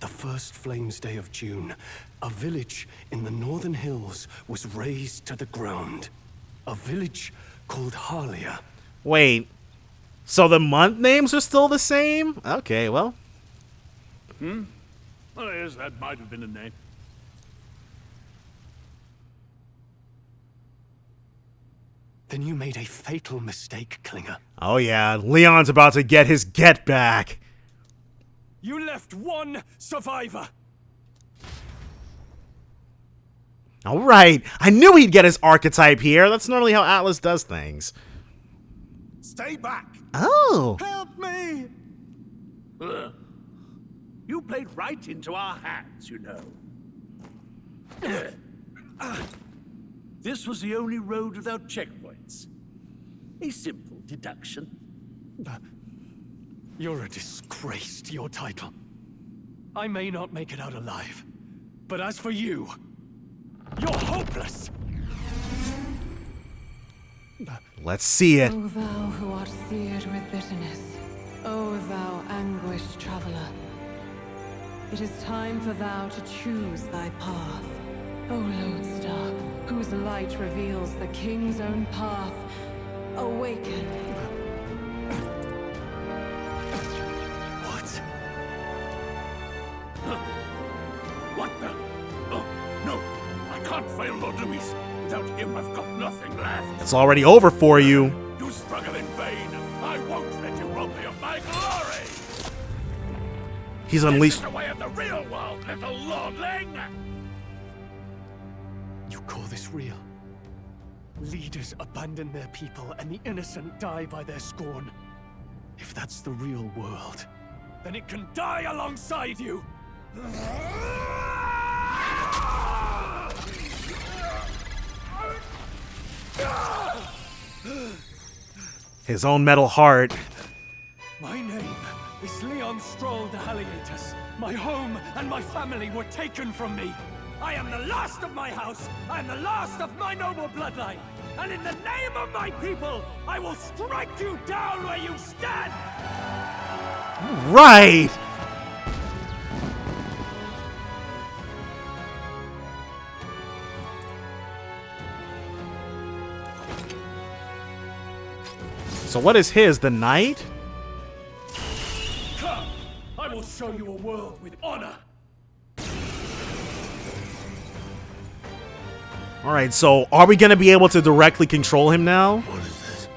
The first Flames Day of June, a village in the northern hills was razed to the ground. A village called Harlia. Wait, so the month names are still the same? Okay, well. Oh, yes, that might have been a name. Then you made a fatal mistake, Klinger. Oh yeah, Leon's about to get his get back. You left one survivor. Alright, I knew he'd get his archetype here. That's normally how Atlas does things. Stay back! Oh. Help me! You played right into our hands, you know. This was the only road without checkpoints. A simple deduction. You're a disgrace to your title. I may not make it out alive, but as for you, you're hopeless! Let's see it. O thou who art seared with bitterness, O thou anguished traveler, it is time for thou to choose thy path. O lodestar, whose light reveals the king's own path, awaken. What? What the? Oh, no. I can't fail Lord Luis. Without him, I've got nothing left. It's already over for you. You struggle in vain. I won't let you rob me of my glory. He's unleashed. This is the way of the real world, little lordling. You call this real? Leaders abandon their people and the innocent die by their scorn. If that's the real world, then it can die alongside you! His own metal heart. My name is Leon Strohl de Haliatus. My home and my family were taken from me. I am the last of my house. I am the last of my noble bloodline. And in the name of my people, I will strike you down where you stand! Right! So what is his? The knight? Come! I will show you a world with honor! Alright, so are we gonna be able to directly control him now? What is this?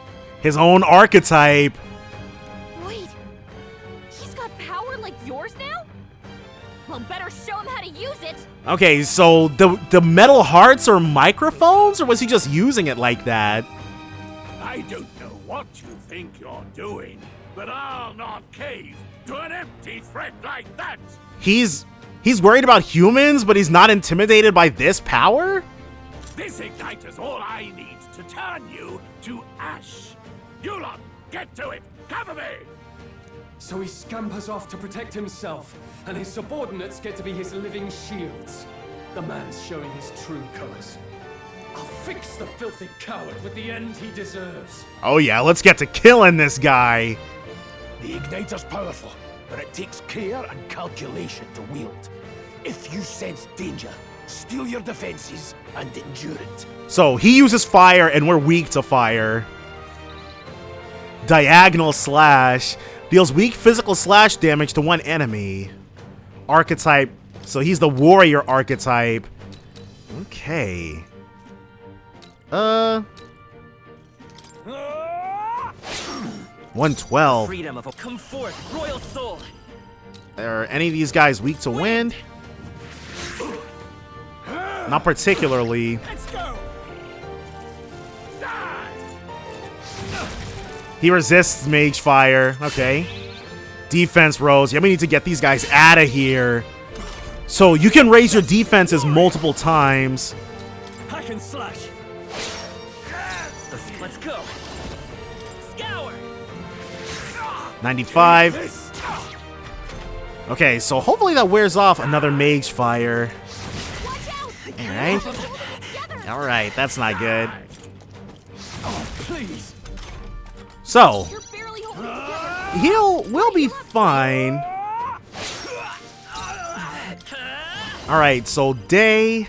His own archetype. Wait, he's got power like yours now? Well, better show him how to use it. Okay, so the metal hearts are microphones, or was he just using it like that? I don't know what you think you're doing, but I'll not cave to an empty threat like that. He's worried about humans, but he's not intimidated by this power? This igniter's all I need to turn you to ash. You lot, get to it. Cover me. So he scampers off to protect himself, and his subordinates get to be his living shields. The man's showing his true colors. I'll fix the filthy coward with the end he deserves. Oh yeah, let's get to killing this guy. The igniter's powerful, but it takes care and calculation to wield. If you sense danger, steel your defenses and endure it. So he uses fire and we're weak to fire. Diagonal slash deals weak physical slash damage to one enemy. Archetype, so he's the warrior archetype. Okay. 112. Freedom of a come forth, royal soul. Are any of these guys weak to wind? Not particularly. Let's go! He resists mage fire. Okay. Defense rose. Yeah, we need to get these guys out of here. So you can raise your defenses multiple times. Hack and slash! Let's go. Scour. 95. Okay, so hopefully that wears off another mage fire. Alright. Alright, that's not good. Oh, please! So, You're barely holding together. we'll be fine. Alright, so Day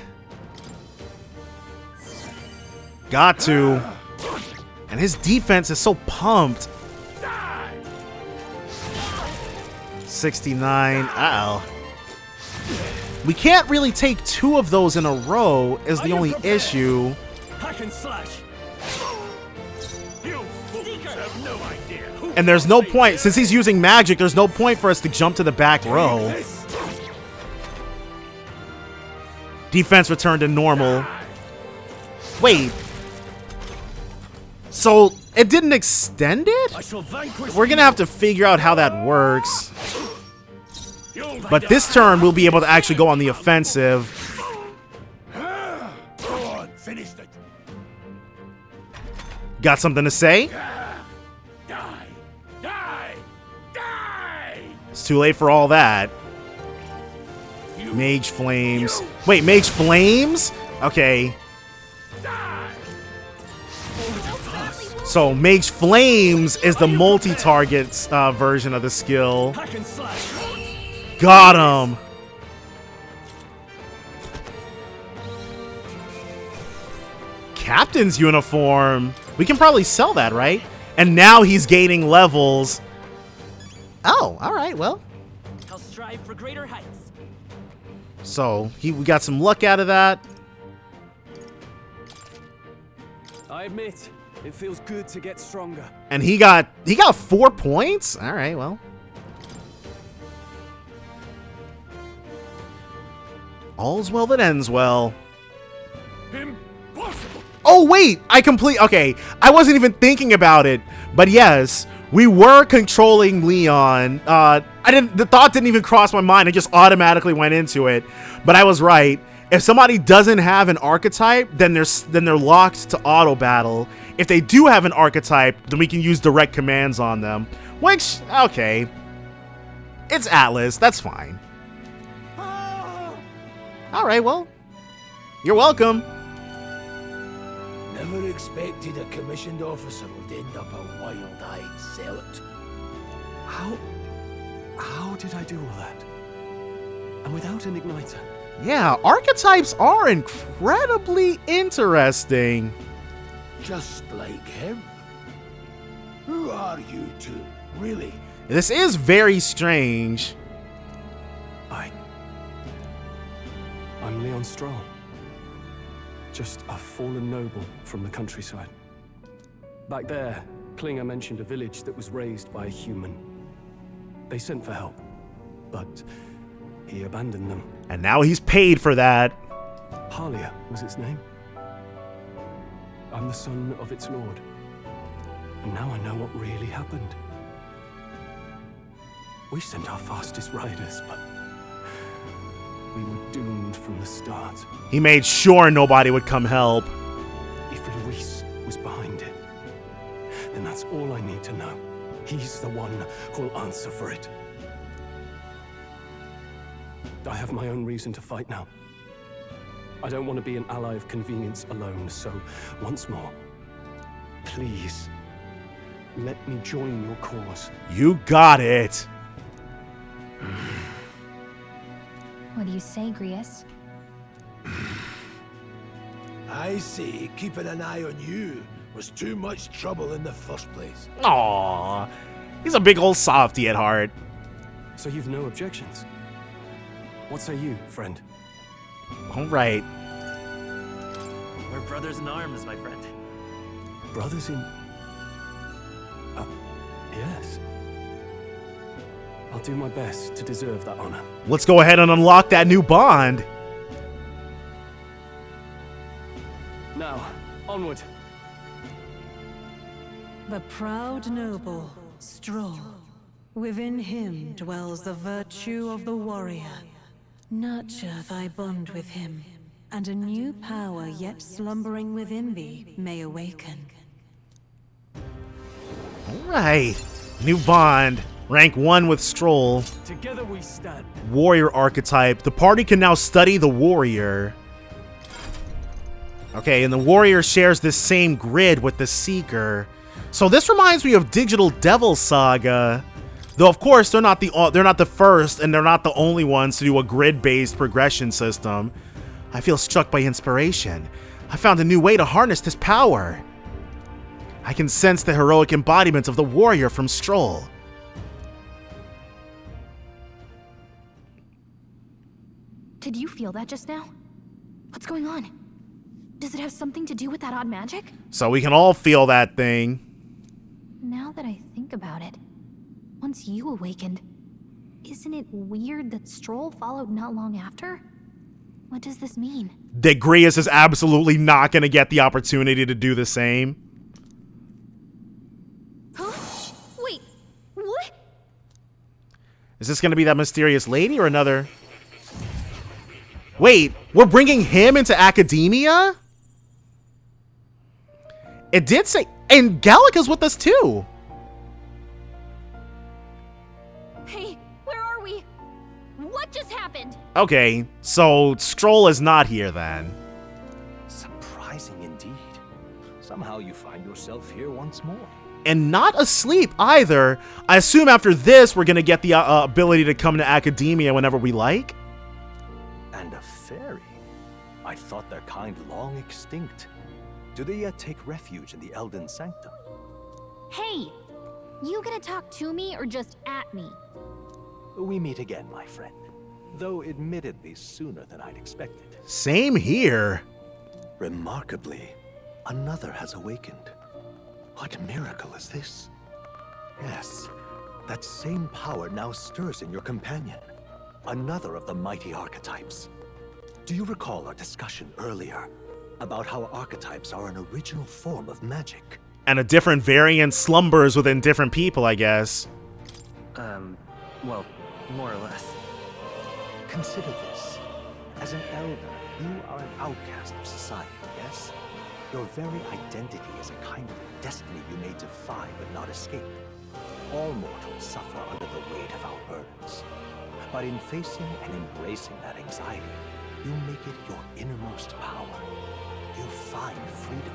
got to. And his defense is so pumped. 69. Uh-oh. We can't really take two of those in a row is the only issue. Hack and slash! You fools have no idea who And there's no point, since he's using magic, there's no point for us to jump to the back row. Defense returned to normal. Wait. So, it didn't extend it? I shall vanquish We're gonna have to figure out how that works. But this turn, we'll be able to actually go on the offensive. Go on, finish it. Got something to say? Die! Die! Die! It's too late for all that. Mage Flames. Wait, Mage Flames? Okay. Die! So, Mage Flames is the multi-target version of the skill. Hack and slash! Got him! Captain's uniform. We can probably sell that, right? And now he's gaining levels. Oh, alright, well. I'll strive for greater heights. So, we got some luck out of that. I admit, it feels good to get stronger. And he got 4 points? Alright, well. All's well that ends well. Impossible! Oh, wait! Okay, I wasn't even thinking about it. But yes, We were controlling Leon. The thought didn't even cross my mind. I just automatically went into it. But I was right. If somebody doesn't have an archetype, then they're locked to auto battle. If they do have an archetype, then we can use direct commands on them. Which, okay. It's Atlas. That's fine. Alright, well. You're welcome. Never expected a commissioned officer would end up a wild-eyed zealot. How did I do all that? And without an igniter? Yeah, archetypes are incredibly interesting. Just like him. Who are you two, really? This is very strange. I'm Leon Strohl. Just a fallen noble from the countryside. Back there, Klinger mentioned a village that was raised by a human. They sent for help, but he abandoned them. And now he's paid for that. Halia was its name. I'm the son of its lord. And now I know what really happened. We sent our fastest riders, but we were doomed from the start. He made sure nobody would come help. If Luis was behind it, then that's all I need to know. He's the one who'll answer for it. I have my own reason to fight now. I don't want to be an ally of convenience alone, so once more, please, let me join your cause. You got it. What do you say, Grius? I say keeping an eye on you was too much trouble in the first place. Aww. He's a big old softy at heart. So you've no objections? What say you, friend? Alright. We're brothers in arms, my friend. Brothers in... yes. I'll do my best to deserve that honor. Let's go ahead and unlock that new bond. Now, onward. The proud noble, Strohl. Within him dwells the virtue of the warrior. Nurture thy bond with him, and a new power yet slumbering within thee may awaken. Alright. New bond. Rank 1 with Strohl. Together we stand. Warrior archetype. The party can now study the warrior. Okay, and the warrior shares this same grid with the seeker. So this reminds me of Digital Devil Saga. Though of course they're not the first and they're not the only ones to do a grid-based progression system. I feel struck by inspiration. I found a new way to harness this power. I can sense the heroic embodiment of the warrior from Strohl. Did you feel that just now? What's going on? Does it have something to do with that odd magic? So we can all feel that thing. Now that I think about it, once you awakened, isn't it weird that Strohl followed not long after? What does this mean? That Grius is absolutely not going to get the opportunity to do the same. Huh? Wait, what? Is this going to be that mysterious lady or another? Wait, we're bringing him into Akademia? It did say, and Gallica's with us too. Hey, where are we? What just happened? Okay, so Strohl is not here then. Surprising indeed. Somehow you find yourself here once more. And not asleep either. I assume after this we're gonna get the ability to come to Akademia whenever we like. And a fairy? I thought their kind long extinct. Do they yet take refuge in the Elden Sanctum? Hey, you gonna talk to me or just at me? We meet again, my friend. Though admittedly sooner than I'd expected. Same here. Remarkably, another has awakened. What miracle is this? Yes, that same power now stirs in your companion. Another of the mighty archetypes. Do you recall our discussion earlier about how archetypes are an original form of magic? And a different variant slumbers within different people, I guess. Well, more or less. Consider this. As an elder, you are an outcast of society, yes? Your very identity is a kind of destiny you may defy but not escape. All mortals suffer under the weight of our burdens. But in facing and embracing that anxiety, you make it your innermost power. You find freedom.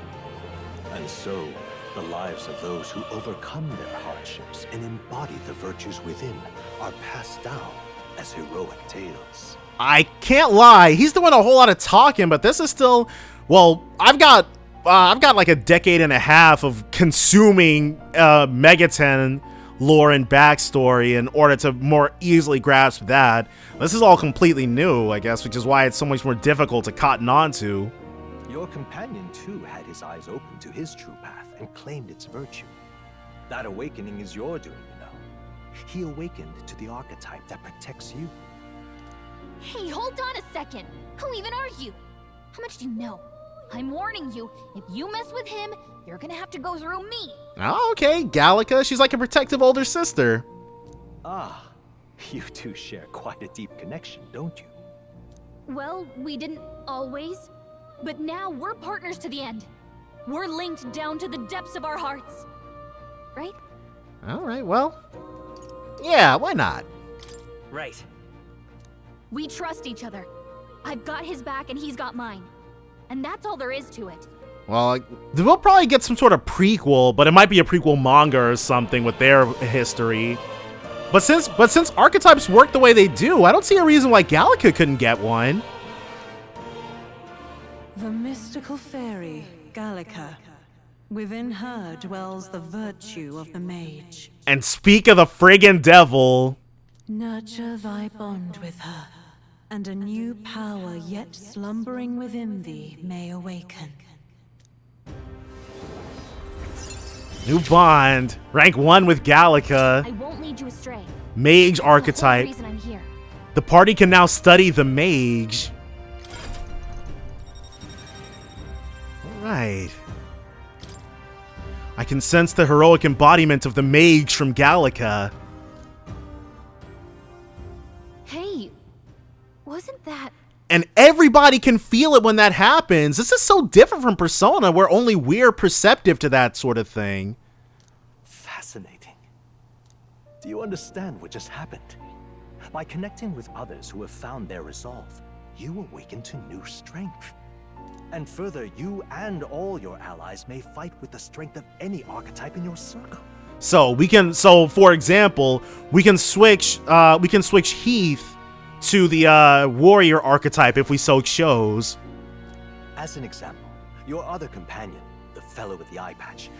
And so, the lives of those who overcome their hardships and embody the virtues within are passed down as heroic tales. I can't lie, he's doing a whole lot of talking, but this is still, well, I've got like a decade and a half of consuming Megaten lore and backstory in order to more easily grasp that. This is all completely new, I guess, which is why it's so much more difficult to cotton on to. Your companion, too, had his eyes open to his true path and claimed its virtue. That awakening is your doing, you know. He awakened to the archetype that protects you. Hey, hold on a second. Who even are you? How much do you know? I'm warning you, if you mess with him, you're gonna have to go through me. Oh, okay, Gallica, she's like a protective older sister. Ah, you two share quite a deep connection, don't you? Well, we didn't always. But now we're partners to the end. We're linked down to the depths of our hearts. Right? Alright, well, yeah, why not? Right. We trust each other. I've got his back and he's got mine. And that's all there is to it. Well, we'll probably get some sort of prequel, but it might be a prequel manga or something with their history. But since archetypes work the way they do, I don't see a reason why Gallica couldn't get one. The mystical fairy, Gallica. Within her dwells the virtue of the mage. And speak of the friggin' devil. Nurture thy bond with her, and a new power yet slumbering within thee may awaken. New bond. Rank 1 with Gallica. I won't lead you astray. Mage That's the archetype. whole reason I'm here. The party can now study the mage. Alright. I can sense the heroic embodiment of the mage from Gallica. Hey, wasn't that... And everybody can feel it when that happens. This is so different from Persona, where only we're perceptive to that sort of thing. Fascinating. Do you understand what just happened? By connecting with others who have found their resolve, you awaken to new strength. And further, you and all your allies may fight with the strength of any archetype in your circle. So for example, we can switch Heath to the warrior archetype if we so chose. As an example, your other companion, the fellow with the eye patch,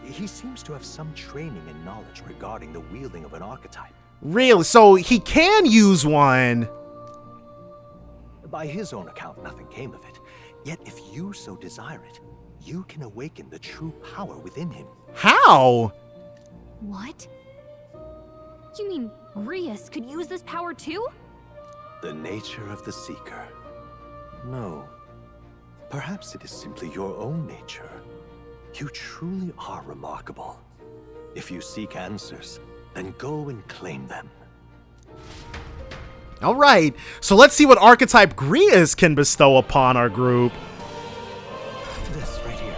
he seems to have some training and knowledge regarding the wielding of an archetype. Really? So he can use one? By his own account, nothing came of it. Yet if you so desire it, you can awaken the true power within him. How? What? You mean Rias could use this power too? The nature of the Seeker. No. Perhaps it is simply your own nature. You truly are remarkable. If you seek answers, then go and claim them. Alright, so let's see what archetype Grias can bestow upon our group. This right here.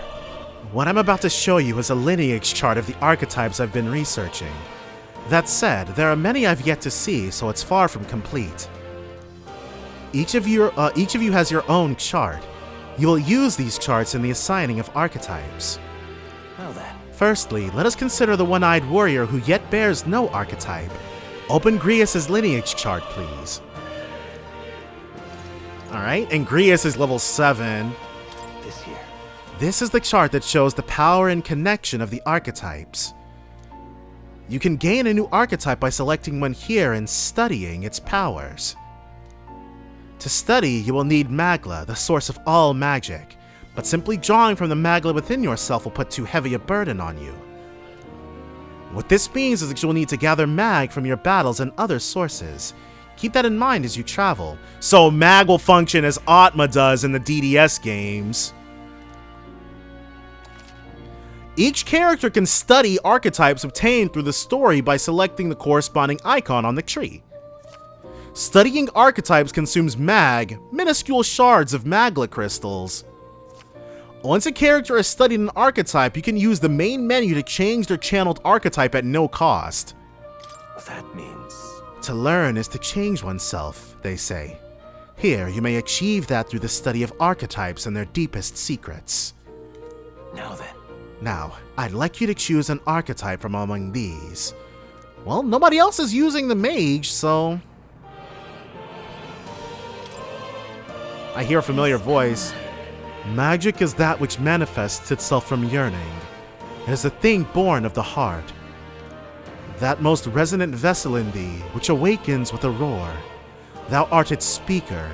What I'm about to show you is a lineage chart of the archetypes I've been researching. That said, there are many I've yet to see, so it's far from complete. Each of you has your own chart. You will use these charts in the assigning of archetypes. Now then. Firstly, let us consider the one-eyed warrior who yet bears no archetype. Open Grias' lineage chart, please. Alright, and Grias is level 7. This here. This is the chart that shows the power and connection of the archetypes. You can gain a new archetype by selecting one here and studying its powers. To study, you will need Magla, the source of all magic, but simply drawing from the Magla within yourself will put too heavy a burden on you. What this means is that you will need to gather mag from your battles and other sources. Keep that in mind as you travel. So mag will function as Atma does in the DDS games. Each character can study archetypes obtained through the story by selecting the corresponding icon on the tree. Studying archetypes consumes mag, minuscule shards of magla crystals. Once a character has studied an archetype, you can use the main menu to change their channeled archetype at no cost. That means... To learn is to change oneself, they say. Here, you may achieve that through the study of archetypes and their deepest secrets. Now then. Now, I'd like you to choose an archetype from among these. Well, nobody else is using the mage, so... I hear a familiar voice. Magic is that which manifests itself from yearning. It is a thing born of the heart. That most resonant vessel in thee, which awakens with a roar. Thou art its speaker.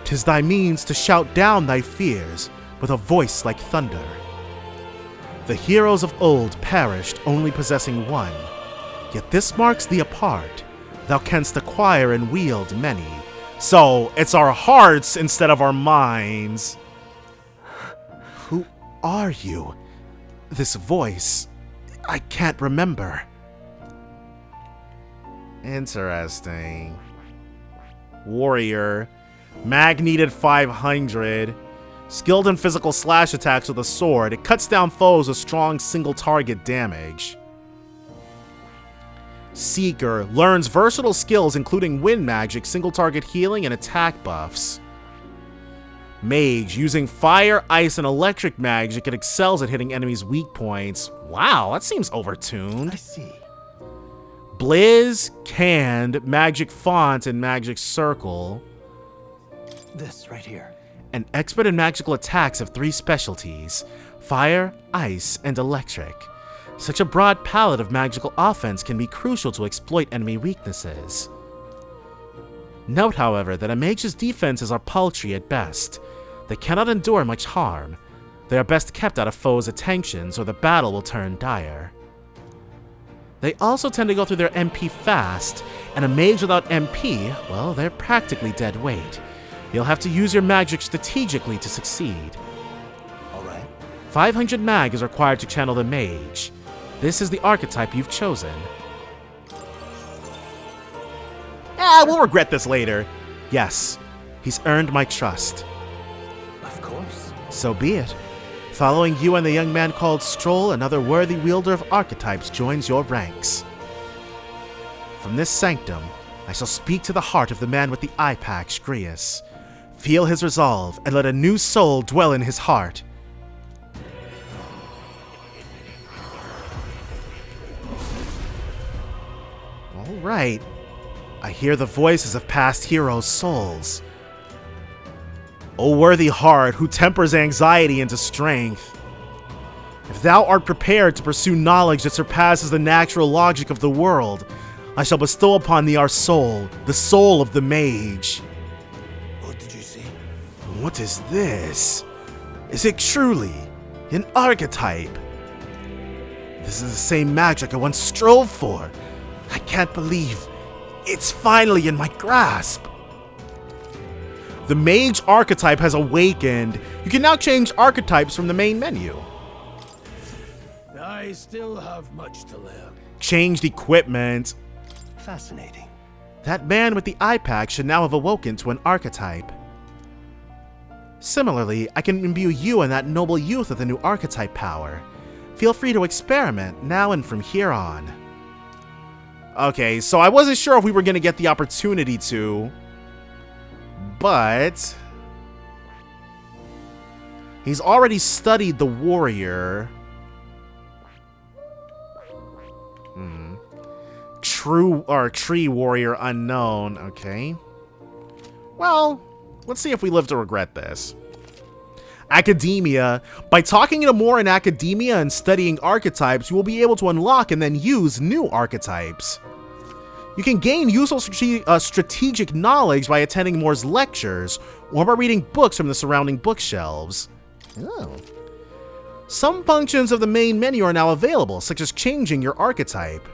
'Tis thy means to shout down thy fears with a voice like thunder. The heroes of old perished only possessing one, yet this marks thee apart. Thou canst acquire and wield many. So, it's our hearts instead of our minds. Who are you? This voice, I can't remember. Interesting. Warrior. Mag needed 500. Skilled in physical slash attacks with a sword, it cuts down foes with strong single target damage. Seeker learns versatile skills including wind magic, single target healing, and attack buffs. Mage, using fire, ice, and electric magic, it excels at hitting enemies' weak points. Wow, that seems overtuned. I see. Blizz, Canned, Magic Font, and Magic Circle. This right here. An expert in magical attacks have 3 specialties: fire, ice, and electric. Such a broad palette of magical offense can be crucial to exploit enemy weaknesses. Note, however, that a mage's defenses are paltry at best. They cannot endure much harm. They are best kept out of foes' attentions, or the battle will turn dire. They also tend to go through their MP fast, and a mage without MP, well, they're practically dead weight. You'll have to use your magic strategically to succeed. Alright. 500 mag is required to channel the mage. This is the archetype you've chosen. We'll regret this later. Yes, he's earned my trust. Of course. So be it. Following you and the young man called Strohl, another worthy wielder of archetypes joins your ranks. From this sanctum, I shall speak to the heart of the man with the eye patch, Grius. Feel his resolve, and let a new soul dwell in his heart. All right. I hear the voices of past heroes' souls. O worthy heart, who tempers anxiety into strength. If thou art prepared to pursue knowledge that surpasses the natural logic of the world, I shall bestow upon thee our soul, the soul of the mage. What did you see? What is this? Is it truly an archetype? This is the same magic I once strove for. I can't believe it's finally in my grasp. The mage archetype has awakened. You can now change archetypes from the main menu. I still have much to learn. Changed equipment. Fascinating. That man with the eye patch should now have awoken to an archetype. Similarly, I can imbue you and that noble youth with a new archetype power. Feel free to experiment now and from here on. Okay, so I wasn't sure if we were going to get the opportunity to, but he's already studied the warrior. Tree warrior unknown. Okay. Well, let's see if we live to regret this. Academia. By talking to more in Academia and studying archetypes, you will be able to unlock and then use new archetypes. You can gain useful strategic knowledge by attending Moore's lectures, or by reading books from the surrounding bookshelves. Oh. Some functions of the main menu are now available, such as changing your archetype.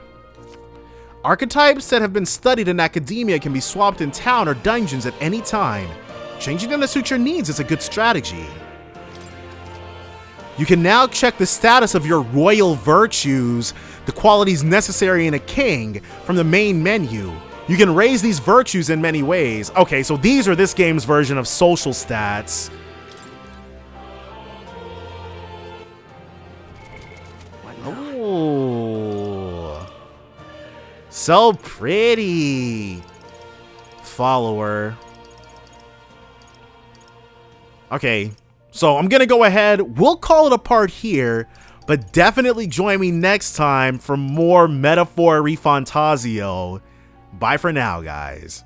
Archetypes that have been studied in Academia can be swapped in town or dungeons at any time. Changing them to suit your needs is a good strategy. You can now check the status of your royal virtues, the qualities necessary in a king, from the main menu. You can raise these virtues in many ways. Okay, so these are this game's version of social stats. Oh, so pretty. Follower. Okay, so I'm gonna go ahead. We'll call it a part here, but definitely join me next time for more Metaphor ReFantazio. Bye for now, guys.